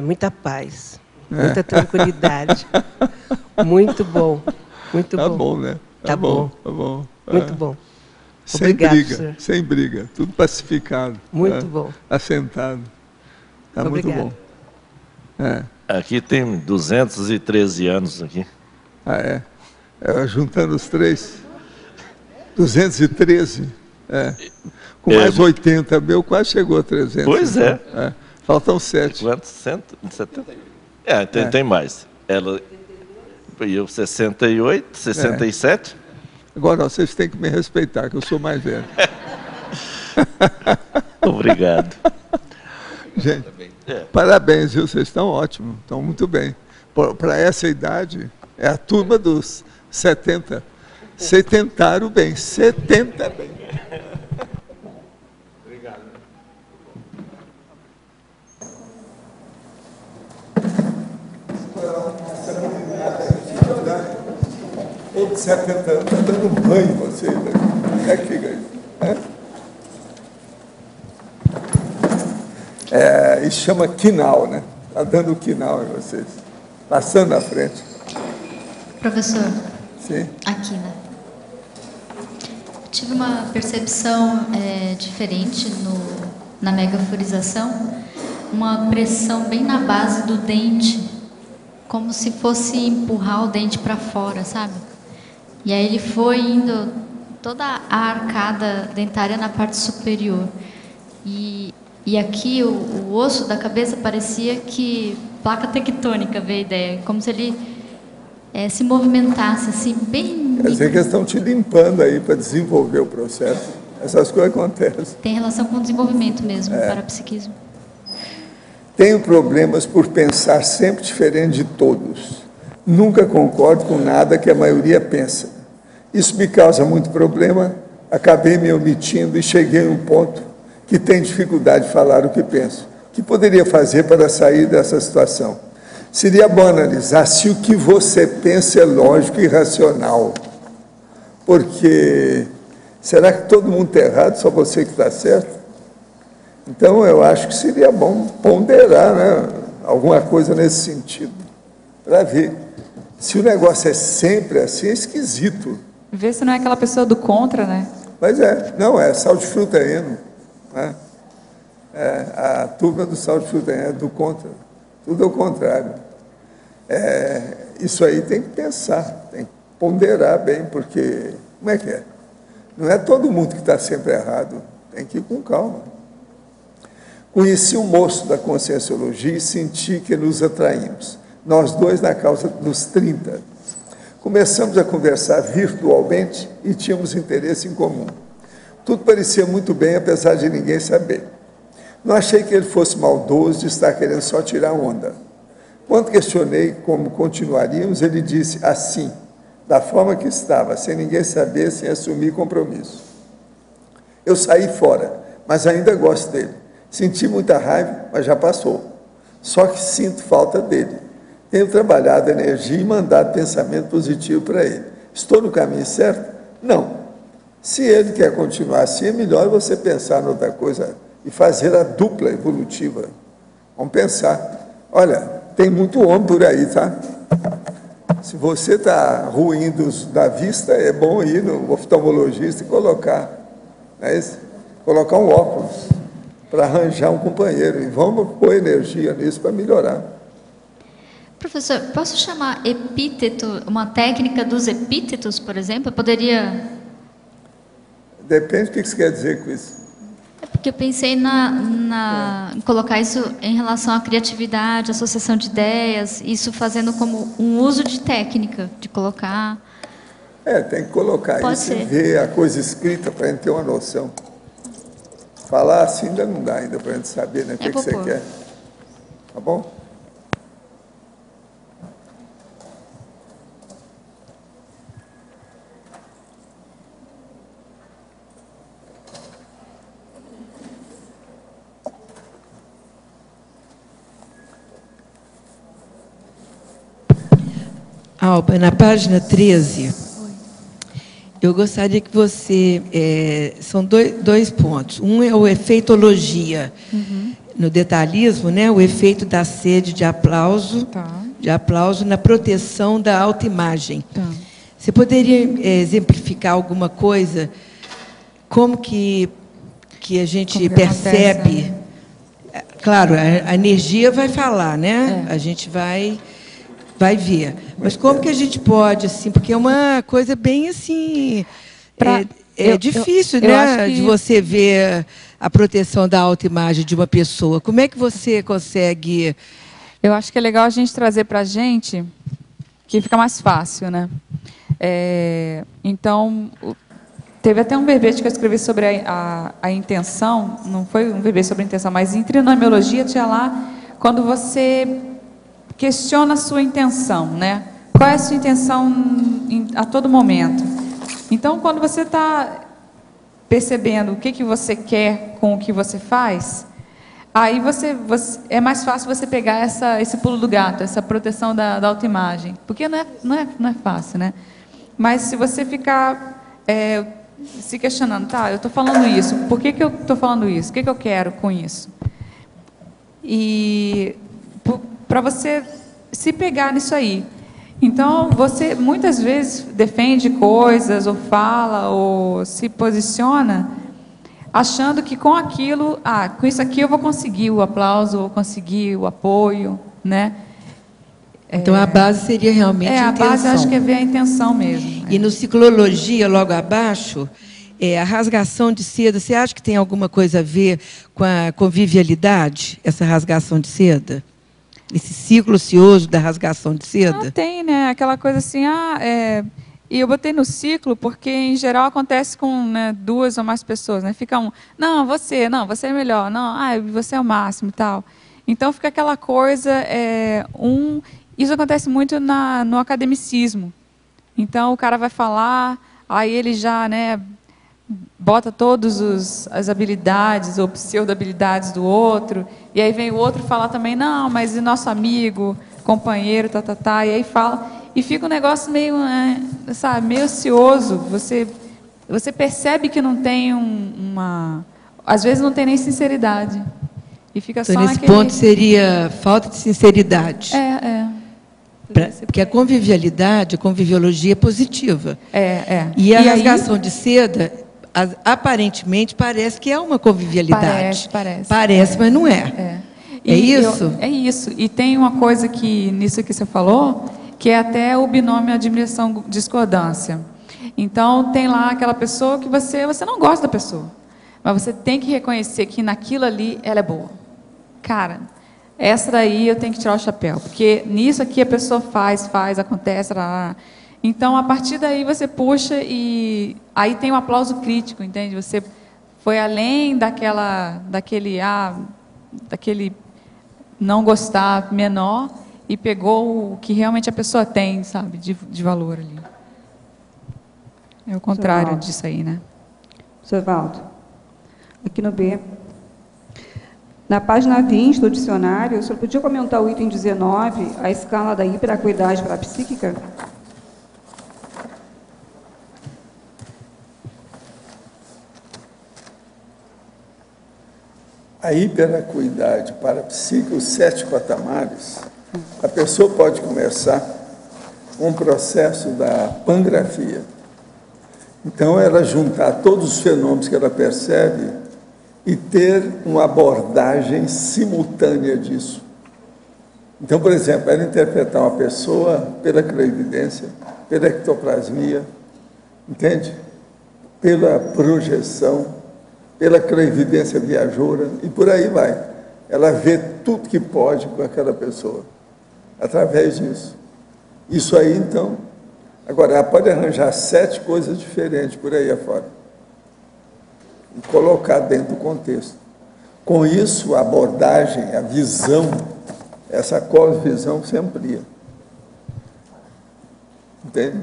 Muita paz, muita tranquilidade. Muito bom, muito bom. Tá bom, né? Tá bom. Tá bom. Muito bom. Obrigado, sem briga, tudo pacificado. Muito bom. Assentado. Tá muito bom. Aqui tem 213 anos aqui. Juntando os três. 213. Com mais 80 mil, quase chegou a 300. Pois então. Faltam 7. Quantos? 170? Tem mais. Eu 68, 67. Agora, vocês têm que me respeitar, que eu sou mais velho. Obrigado. Gente, parabéns, viu? Vocês estão ótimos, estão muito bem. Para essa idade, é a turma dos 70. Setentaram bem, 70 bem. Obrigado. Todo 70 anos está dando banho em vocês. É que fica aí. Isso chama quinal, né? Está dando quinal em vocês. Passando na frente. Professor. Sim. Aqui, né? Tive uma percepção diferente na megaforização, uma pressão bem na base do dente, como se fosse empurrar o dente para fora, sabe? E aí ele foi indo toda a arcada dentária na parte superior. E aqui o osso da cabeça parecia que placa tectônica, veio a ideia, como se ele se movimentasse assim, bem... Quer dizer que eles estão te limpando aí para desenvolver o processo. Essas coisas acontecem. Tem relação com o desenvolvimento mesmo, parapsiquismo. Tenho problemas por pensar sempre diferente de todos. Nunca concordo com nada que a maioria pensa. Isso me causa muito problema. Acabei me omitindo e cheguei a um ponto que tenho dificuldade de falar o que penso. O que poderia fazer para sair dessa situação? Seria bom analisar se o que você pensa é lógico e racional. Porque será que todo mundo está errado, só você que está certo? Então, eu acho que seria bom ponderar, né, alguma coisa nesse sentido, para ver. Se o negócio é sempre assim, é esquisito. Ver se não é aquela pessoa do contra, né? Mas não, é sal de fruta eno. Né? A turma do sal de fruta eno é do contra. Tudo ao contrário. Isso aí tem que pensar, tem que ponderar bem, porque, como é que é? Não é todo mundo que está sempre errado, tem que ir com calma. Conheci um moço da Conscienciologia e senti que nos atraímos. Nós dois na causa dos 30. Começamos a conversar virtualmente e tínhamos interesse em comum. Tudo parecia muito bem, apesar de ninguém saber. Não achei que ele fosse maldoso de estar querendo só tirar onda. Quando questionei como continuaríamos, ele disse assim, da forma que estava, sem ninguém saber, sem assumir compromisso. Eu saí fora, mas ainda gosto dele. Senti muita raiva, mas já passou. Só que sinto falta dele. Tenho trabalhado a energia e mandado pensamento positivo para ele. Estou no caminho certo? Não. Se ele quer continuar assim, é melhor você pensar em outra coisa e fazer a dupla evolutiva. Vamos pensar. Olha, tem muito homem por aí, tá? Se você está ruim da vista, é bom ir no oftalmologista e colocar, não é isso? Colocar um óculos para arranjar um companheiro. E vamos pôr energia nisso para melhorar. Professor, posso chamar epíteto, uma técnica dos epítetos, por exemplo? Eu poderia... Depende do que você quer dizer com isso. É porque eu pensei em colocar isso em relação à criatividade, associação de ideias, isso fazendo como um uso de técnica, de colocar... Tem que colocar Pode isso ser. e ver a coisa escrita para a gente ter uma noção. Falar assim ainda não dá ainda para a gente saber, né, o que você quer. Tá bom? Alba, na página 13, eu gostaria que você... são dois pontos. Um é o efeitologia. No detalhismo, né, o efeito da sede de aplauso na proteção da autoimagem. Você poderia exemplificar alguma coisa? Como que a gente percebe... Claro, a energia vai falar, né? A gente vai ver. Mas como que a gente pode, assim, porque é uma coisa bem assim, difícil, né, de você ver a proteção da autoimagem de uma pessoa. Como é que você consegue... Eu acho que é legal a gente trazer para a gente, que fica mais fácil, né? Então, teve até um verbete que eu escrevi sobre a intenção, não foi um verbete sobre a intenção, mas em trinomiologia tinha lá, quando você... questiona a sua intenção, né? Qual é a sua intenção a todo momento? Então, quando você está percebendo o que você quer com o que você faz, aí é mais fácil você pegar esse pulo do gato, essa proteção da autoimagem, porque não é fácil, né? Mas se você ficar se questionando, tá, eu estou falando isso, por que eu estou falando isso? O que eu quero com isso? E para você se pegar nisso aí. Então, você muitas vezes defende coisas, ou fala, ou se posiciona, achando que com aquilo, com isso aqui eu vou conseguir o aplauso, vou conseguir o apoio, né? Então, a base seria realmente a intenção. A base, acho que é ver a intenção mesmo. E no Ciclologia, logo abaixo, a rasgação de seda, você acha que tem alguma coisa a ver com a convivialidade, essa rasgação de seda? Esse ciclo ocioso da rasgação de seda? Tem, né? Aquela coisa assim, e eu botei no ciclo porque, em geral, acontece com, né, 2 ou mais pessoas, né? Fica não, você é melhor, não, você é o máximo e tal. Então, fica aquela coisa, isso acontece muito no academicismo. Então, o cara vai falar, aí ele já, né, bota todas as habilidades ou pseudo-habilidades do outro, e aí vem o outro falar também, não, mas e nosso amigo, companheiro, e aí fala, e fica um negócio meio, sabe, meio ocioso, você percebe que não tem às vezes não tem nem sinceridade, e fica então, só nesse ponto seria falta de sinceridade. Porque a conviviologia é positiva. E a rasgação de seda, aparentemente, parece que é uma convivialidade. Parece, mas não é. É isso? É isso. E tem uma coisa que, nisso que você falou, que é até o binômio admiração-discordância. Então, tem lá aquela pessoa que você não gosta da pessoa, mas você tem que reconhecer que naquilo ali ela é boa. cara, essa daí eu tenho que tirar o chapéu, porque nisso aqui a pessoa faz, acontece. Então, a partir daí você puxa e aí tem um aplauso crítico, entende? Você foi além daquele não gostar menor e pegou o que realmente a pessoa tem, sabe, de valor ali. É o contrário disso aí, né? Professor Valdo, aqui no B, na página 20 do dicionário, o senhor podia comentar o item 19, a escala da hiperacuidade parapsíquica? A hiperacuidade parapsíquica, os 7 patamares, a pessoa pode começar com um processo da pangrafia. Então, ela juntar todos os fenômenos que ela percebe e ter uma abordagem simultânea disso. Então, por exemplo, ela interpretar uma pessoa pela clarividência, pela ectoplasmia, entende? Pela projeção, pela clarividência viajoura, e por aí vai. Ela vê tudo que pode com aquela pessoa, através disso. Isso aí, então, agora, ela pode arranjar 7 coisas diferentes por aí afora, e colocar dentro do contexto. Com isso, a abordagem, a visão, essa cosvisão se amplia. Entende?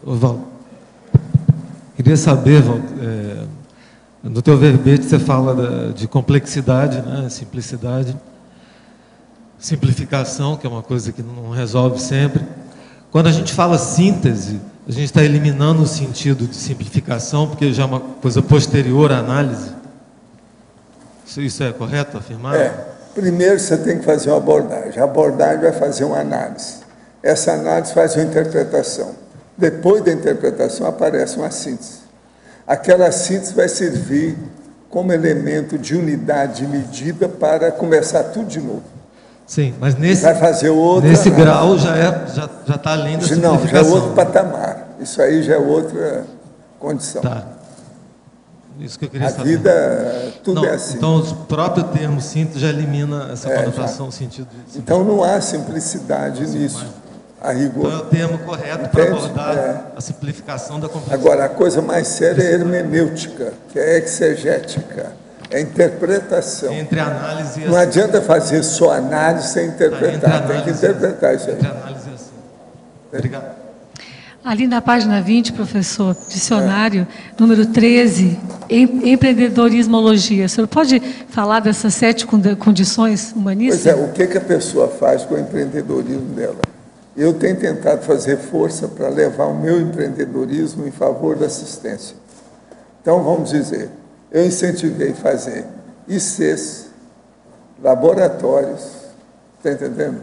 Valdo, queria saber, Valdo, no teu verbete você fala de complexidade, né, simplicidade, simplificação, que é uma coisa que não resolve sempre. Quando a gente fala síntese, a gente está eliminando o sentido de simplificação, porque já é uma coisa posterior à análise. Isso é correto afirmar? Primeiro você tem que fazer uma abordagem. A abordagem vai fazer uma análise. Essa análise faz uma interpretação. Depois da interpretação aparece uma síntese. Aquela síntese vai servir como elemento de unidade de medida para começar tudo de novo. Sim, mas nesse, vai fazer nesse grau já está além da simplificação. Não, já é outro patamar. Isso aí já é outra condição. Tá. Isso que eu queria saber. A vida, tudo é assim. Então, o próprio termo síntese já elimina essa conotação, sentido de... Então, não há simplicidade nisso. A rigor. Então é o termo correto para abordar a simplificação da complexidade. Agora, a coisa mais séria é a hermenêutica, que é exegética, é a interpretação. Entre análise e não adianta fazer só análise sem interpretar, tem que interpretar isso aí. Entre análise e assim. Obrigado. Ali na página 20, professor, dicionário, número 13, empreendedorismologia. O senhor pode falar dessas 7 condições humanistas? Pois é, o que a pessoa faz com o empreendedorismo dela? Eu tenho tentado fazer força para levar o meu empreendedorismo em favor da assistência. Então, vamos dizer, eu incentivei fazer ICs, laboratórios, está entendendo?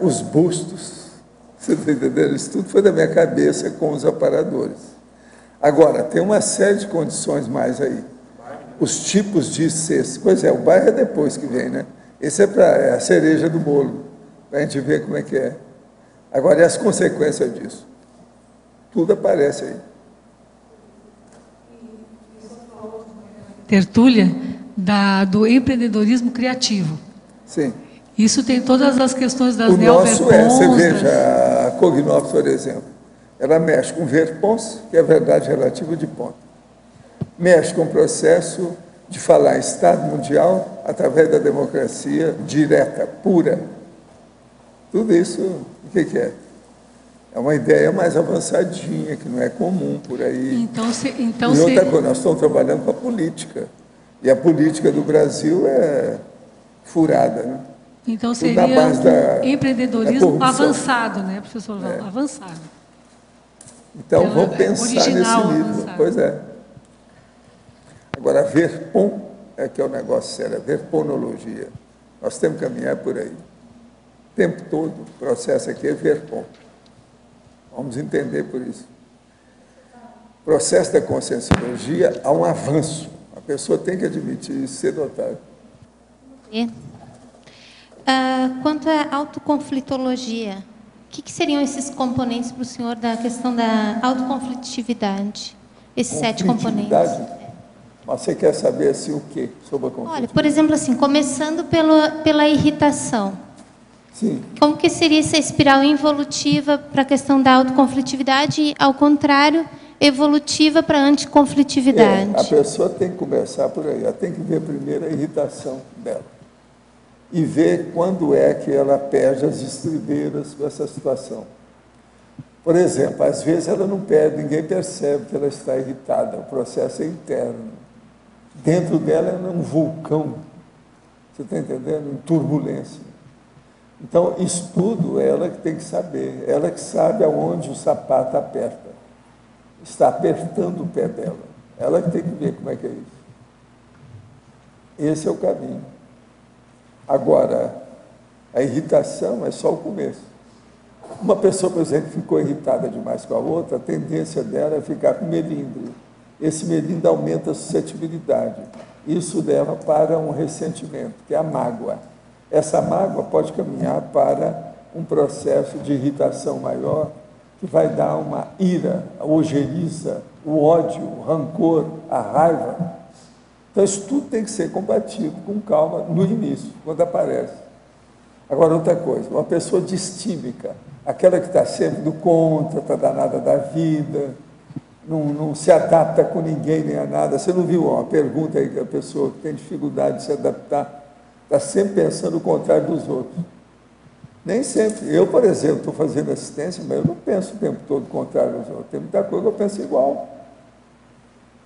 Os bustos, você está entendendo? Isso tudo foi da minha cabeça com os aparadores. Agora, tem uma série de condições mais aí. Os tipos de ICs. Pois é, o bairro é depois que vem, né? Esse é a cereja do bolo, para a gente ver como é que é. Agora, e as consequências disso? Tudo aparece aí. Tertúlia do empreendedorismo criativo. Sim. Isso tem todas as questões das neoverpons. Você veja, a Cognops, por exemplo, ela mexe com verpons, que é a verdade relativa de ponto. Mexe com o processo de falar em Estado mundial através da democracia direta, pura. Tudo isso, o que é? É uma ideia mais avançadinha, que não é comum por aí. Então, e outra coisa, nós estamos trabalhando com a política. E a política do Brasil é furada, né? Então, seria um empreendedorismo avançado, né, professor Valdo? Avançado. Então, vamos pensar nesse nível. Pois é. Agora, verpon é que é o negócio sério, a verponologia. Nós temos que caminhar por aí. O tempo todo, o processo aqui é verpon. Vamos entender por isso. O processo da conscienciologia há um avanço. A A pessoa tem que admitir isso cedo ou tarde. Quanto à autoconflitologia, o que seriam esses componentes para o senhor da questão da autoconflitividade? Esses 7 componentes. Mas você quer saber assim, o quê sobre a conflitividade? Olha, por exemplo, assim, começando pela irritação. Sim. Como que seria essa espiral involutiva para a questão da autoconflitividade e, ao contrário, evolutiva para a anticonflitividade? A pessoa tem que começar por aí. Ela tem que ver primeiro a irritação dela. E ver quando é que ela perde as estribeiras com essa situação. Por exemplo, às vezes ela não perde, ninguém percebe que ela está irritada. O processo é interno. Dentro dela é um vulcão. Você está entendendo? Em turbulência. Então, isso tudo ela que tem que saber. Ela que sabe aonde o sapato aperta. Está apertando o pé dela. Ela que tem que ver como é que é isso. Esse é o caminho. Agora, a irritação é só o começo. Uma pessoa, por exemplo, que ficou irritada demais com a outra, a tendência dela é ficar com melindre. Esse melindre aumenta a suscetibilidade. Isso leva para um ressentimento, que é a mágoa. Essa mágoa pode caminhar para um processo de irritação maior, que vai dar uma ira, a ojeriza, o ódio, o rancor, a raiva. Então, isso tudo tem que ser combatido com calma no início, quando aparece. Agora, outra coisa, uma pessoa distímica, aquela que está sempre do contra, está danada da vida, não se adapta com ninguém nem a nada. Você não viu uma pergunta aí que a pessoa que tem dificuldade de se adaptar, está sempre pensando o contrário dos outros. Nem sempre. Eu, por exemplo, estou fazendo assistência, mas eu não penso o tempo todo o contrário dos outros. Tem muita coisa que eu penso igual.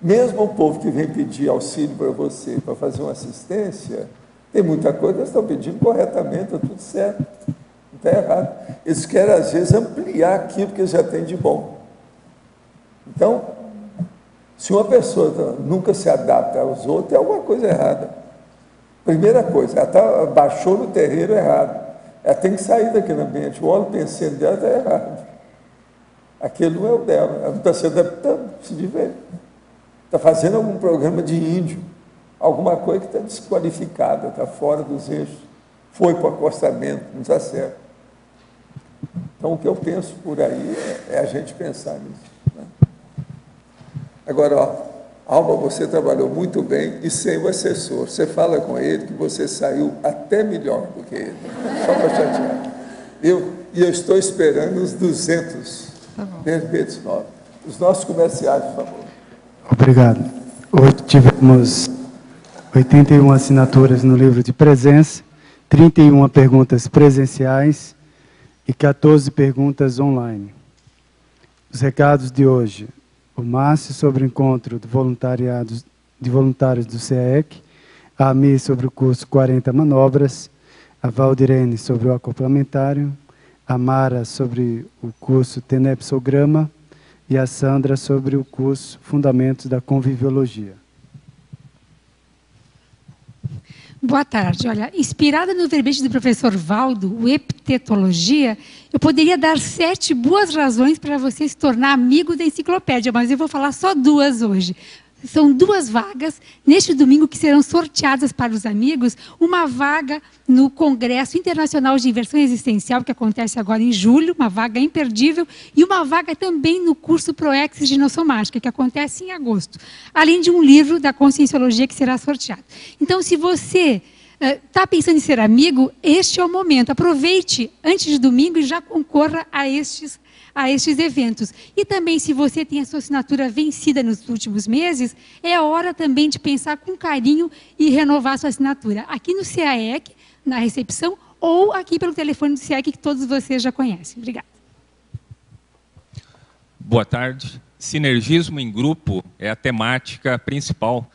Mesmo o povo que vem pedir auxílio para você, para fazer uma assistência, tem muita coisa que eles estão pedindo corretamente, está tudo certo, não está errado. Eles querem, às vezes, ampliar aquilo que eles já têm de bom. Então, se uma pessoa nunca se adapta aos outros, é alguma coisa errada. Primeira coisa, ela baixou no terreiro errado. Ela tem que sair daquele ambiente. O óleo pensando dela está errado. Aquele não é o dela. Ela não está se adaptando, se ver. Está fazendo algum programa de índio, alguma coisa que está desqualificada, está fora dos eixos, foi para o acostamento, não está certo. Então, o que eu penso por aí é a gente pensar nisso. Né? Agora, ó, Alba, você trabalhou muito bem e sem o assessor. Você fala com ele que você saiu até melhor do que ele, só para chatear. E eu estou esperando os 200 verbetes novos. Os nossos comerciais, por favor. Obrigado. Hoje tivemos 81 assinaturas no livro de presença, 31 perguntas presenciais e 14 perguntas online. Os recados de hoje: o Márcio sobre o encontro de voluntários do CEEC, a Ami sobre o curso 40 manobras, a Valdirene sobre o acoplamentário, a Mara sobre o curso Tenepsograma, e a Sandra sobre o curso Fundamentos da Conviviologia. Boa tarde. Olha, inspirada no verbete do professor Valdo, o Epitetologia, eu poderia dar 7 boas razões para você se tornar amigo da enciclopédia, mas eu vou falar só 2 hoje. São 2 vagas, neste domingo, que serão sorteadas para os amigos. Uma vaga no Congresso Internacional de Inversão Existencial, que acontece agora em julho, uma vaga imperdível, e uma vaga também no curso Proexis de Nossomática, que acontece em agosto, além de um livro da Conscienciologia que será sorteado. Então, se você está pensando em ser amigo, este é o momento. Aproveite antes de domingo e já concorra a estes eventos. E também, se você tem a sua assinatura vencida nos últimos meses, é a hora também de pensar com carinho e renovar a sua assinatura. Aqui no CAEC, na recepção, ou aqui pelo telefone do CAEC, que todos vocês já conhecem. Obrigada. Boa tarde. Sinergismo em grupo é a temática principal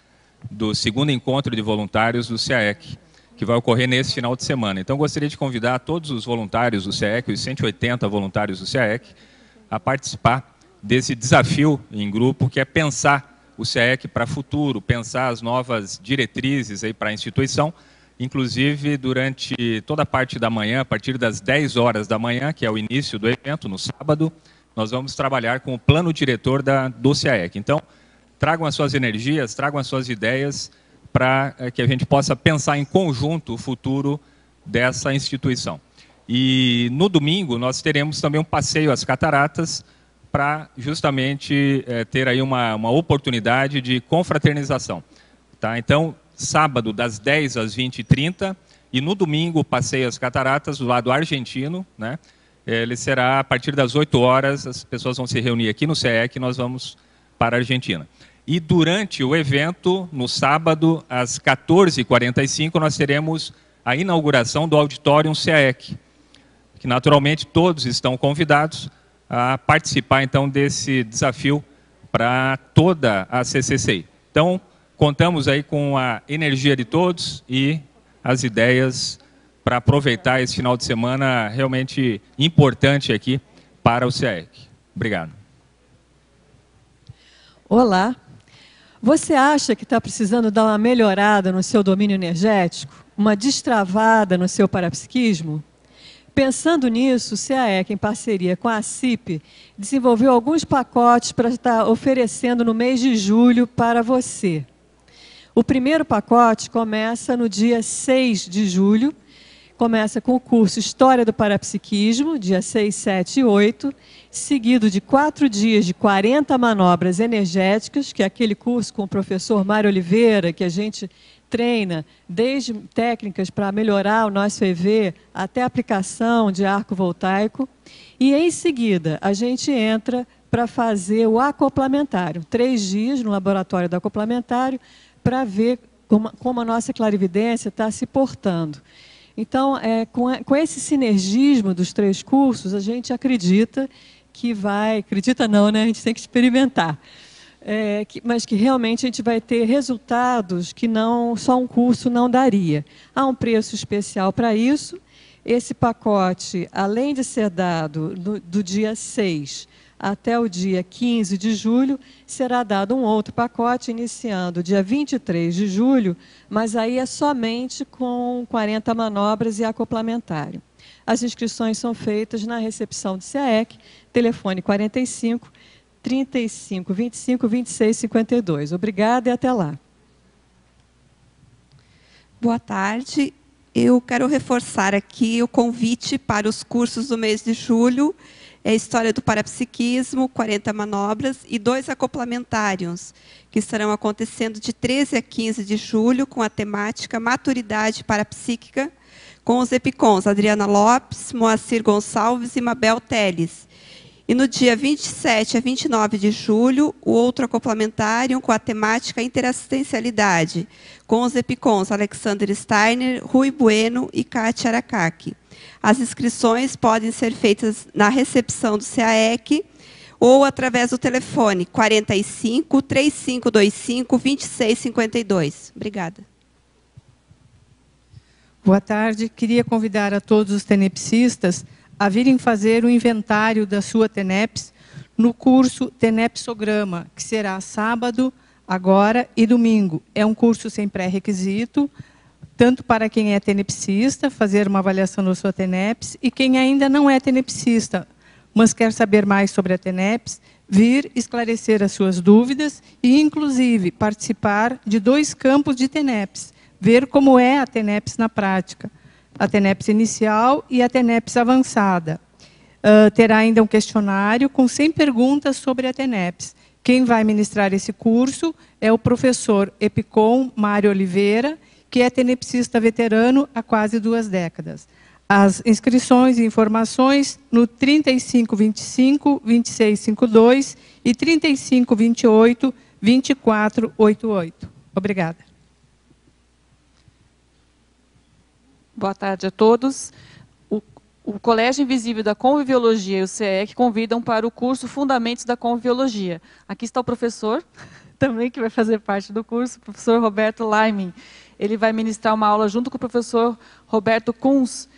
do segundo encontro de voluntários do CAEC, que vai ocorrer nesse final de semana. Então, gostaria de convidar todos os voluntários do CAEC, os 180 voluntários do CAEC, a participar desse desafio em grupo, que é pensar o CAEC para o futuro, pensar as novas diretrizes para a instituição, inclusive durante toda a parte da manhã, a partir das 10 horas da manhã, que é o início do evento, no sábado, nós vamos trabalhar com o plano diretor do CAEC. Então, tragam as suas energias, tragam as suas ideias, para que a gente possa pensar em conjunto o futuro dessa instituição. E no domingo nós teremos também um passeio às cataratas, para justamente ter aí uma oportunidade de confraternização. Tá? Então, sábado, das 10 às 20h30, e no domingo, o passeio às cataratas, do lado argentino, né? Ele será a partir das 8 horas, as pessoas vão se reunir aqui no CEEC e nós vamos para a Argentina. E durante o evento, no sábado, às 14h45, nós teremos a inauguração do Auditorium CEEC, que naturalmente todos estão convidados a participar, então, desse desafio para toda a CCCI. Então, contamos aí com a energia de todos e as ideias para aproveitar esse final de semana realmente importante aqui para o CEEC. Obrigado. Olá. Você acha que está precisando dar uma melhorada no seu domínio energético? Uma destravada no seu parapsiquismo? Pensando nisso, o CAEC, em parceria com a CIP, desenvolveu alguns pacotes para estar oferecendo no mês de julho para você. O primeiro pacote começa no dia 6 de julho, começa com o curso História do Parapsiquismo, dia 6, 7 e 8, seguido de 4 dias de 40 manobras energéticas, que é aquele curso com o professor Mário Oliveira, que a gente treina desde técnicas para melhorar o nosso EV até a aplicação de arco voltaico. E, em seguida, a gente entra para fazer o acoplamentário. 3 dias no laboratório do acoplamentário para ver como a nossa clarividência está se portando. Então, com esse sinergismo dos 3 cursos, a gente acredita que vai... Acredita não, né? A gente tem que experimentar. Mas que realmente a gente vai ter resultados que não só um curso não daria. Há um preço especial para isso. Esse pacote, além de ser dado do dia 6 até o dia 15 de julho, será dado um outro pacote, iniciando dia 23 de julho, mas aí é somente com 40 manobras e acoplamentário. As inscrições são feitas na recepção do CAEC, telefone 45 35 25 26 52. Obrigada e até lá. Boa tarde. Eu quero reforçar aqui o convite para os cursos do mês de julho. É História do Parapsiquismo, 40 manobras e 2 acoplamentários, que estarão acontecendo de 13 a 15 de julho, com a temática Maturidade Parapsíquica, com os EPICONs Adriana Lopes, Moacir Gonçalves e Mabel Teles. E no dia 27 a 29 de julho, o outro acoplamentário com a temática Interassistencialidade, com os EPICONs Alexander Steiner, Rui Bueno e Kátia Aracaki. As inscrições podem ser feitas na recepção do CAEC ou através do telefone 45 3525 2652. Obrigada. Boa tarde. Queria convidar a todos os tenepsistas a virem fazer o inventário da sua TENEPS no curso Tenepsograma, que será sábado, agora e domingo. É um curso sem pré-requisito, tanto para quem é tenepsista, fazer uma avaliação da sua TENEPS, e quem ainda não é tenepsista, mas quer saber mais sobre a TENEPS, vir esclarecer as suas dúvidas e, inclusive, participar de 2 campos de TENEPS, ver como é a TENEPS na prática, a TENEPS inicial e a TENEPS avançada. Terá ainda um questionário com 100 perguntas sobre a TENEPS. Quem vai ministrar esse curso é o professor EPICON Mário Oliveira, que é tenepsista veterano há quase 2 décadas. As inscrições e informações no 3525 2652 e 3528 2488. Obrigada. Boa tarde a todos. O Colégio Invisível da Conviviologia e o CEEC convidam para o curso Fundamentos da Conviviologia. Aqui está o professor, também que vai fazer parte do curso, o professor Roberto Laimin. Ele vai ministrar uma aula junto com o professor Roberto Kunz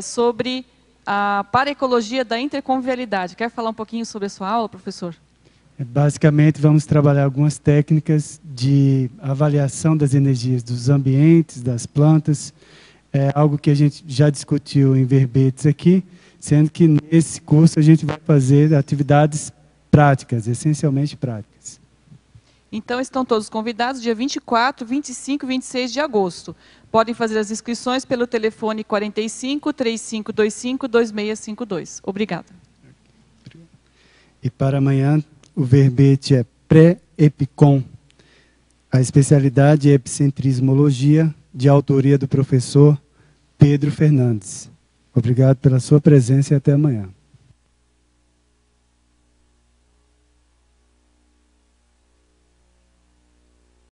sobre a paraecologia da interconvivialidade. Quer falar um pouquinho sobre a sua aula, professor? Basicamente, vamos trabalhar algumas técnicas de avaliação das energias dos ambientes, das plantas. É algo que a gente já discutiu em verbetes aqui, sendo que nesse curso a gente vai fazer atividades práticas, essencialmente práticas. Então, estão todos convidados, dia 24, 25 e 26 de agosto. Podem fazer as inscrições pelo telefone 45 3525 2652. Obrigada. E para amanhã, o verbete é pré-epicom. A especialidade é epicentrismologia, de autoria do professor Pedro Fernandes. Obrigado pela sua presença e até amanhã.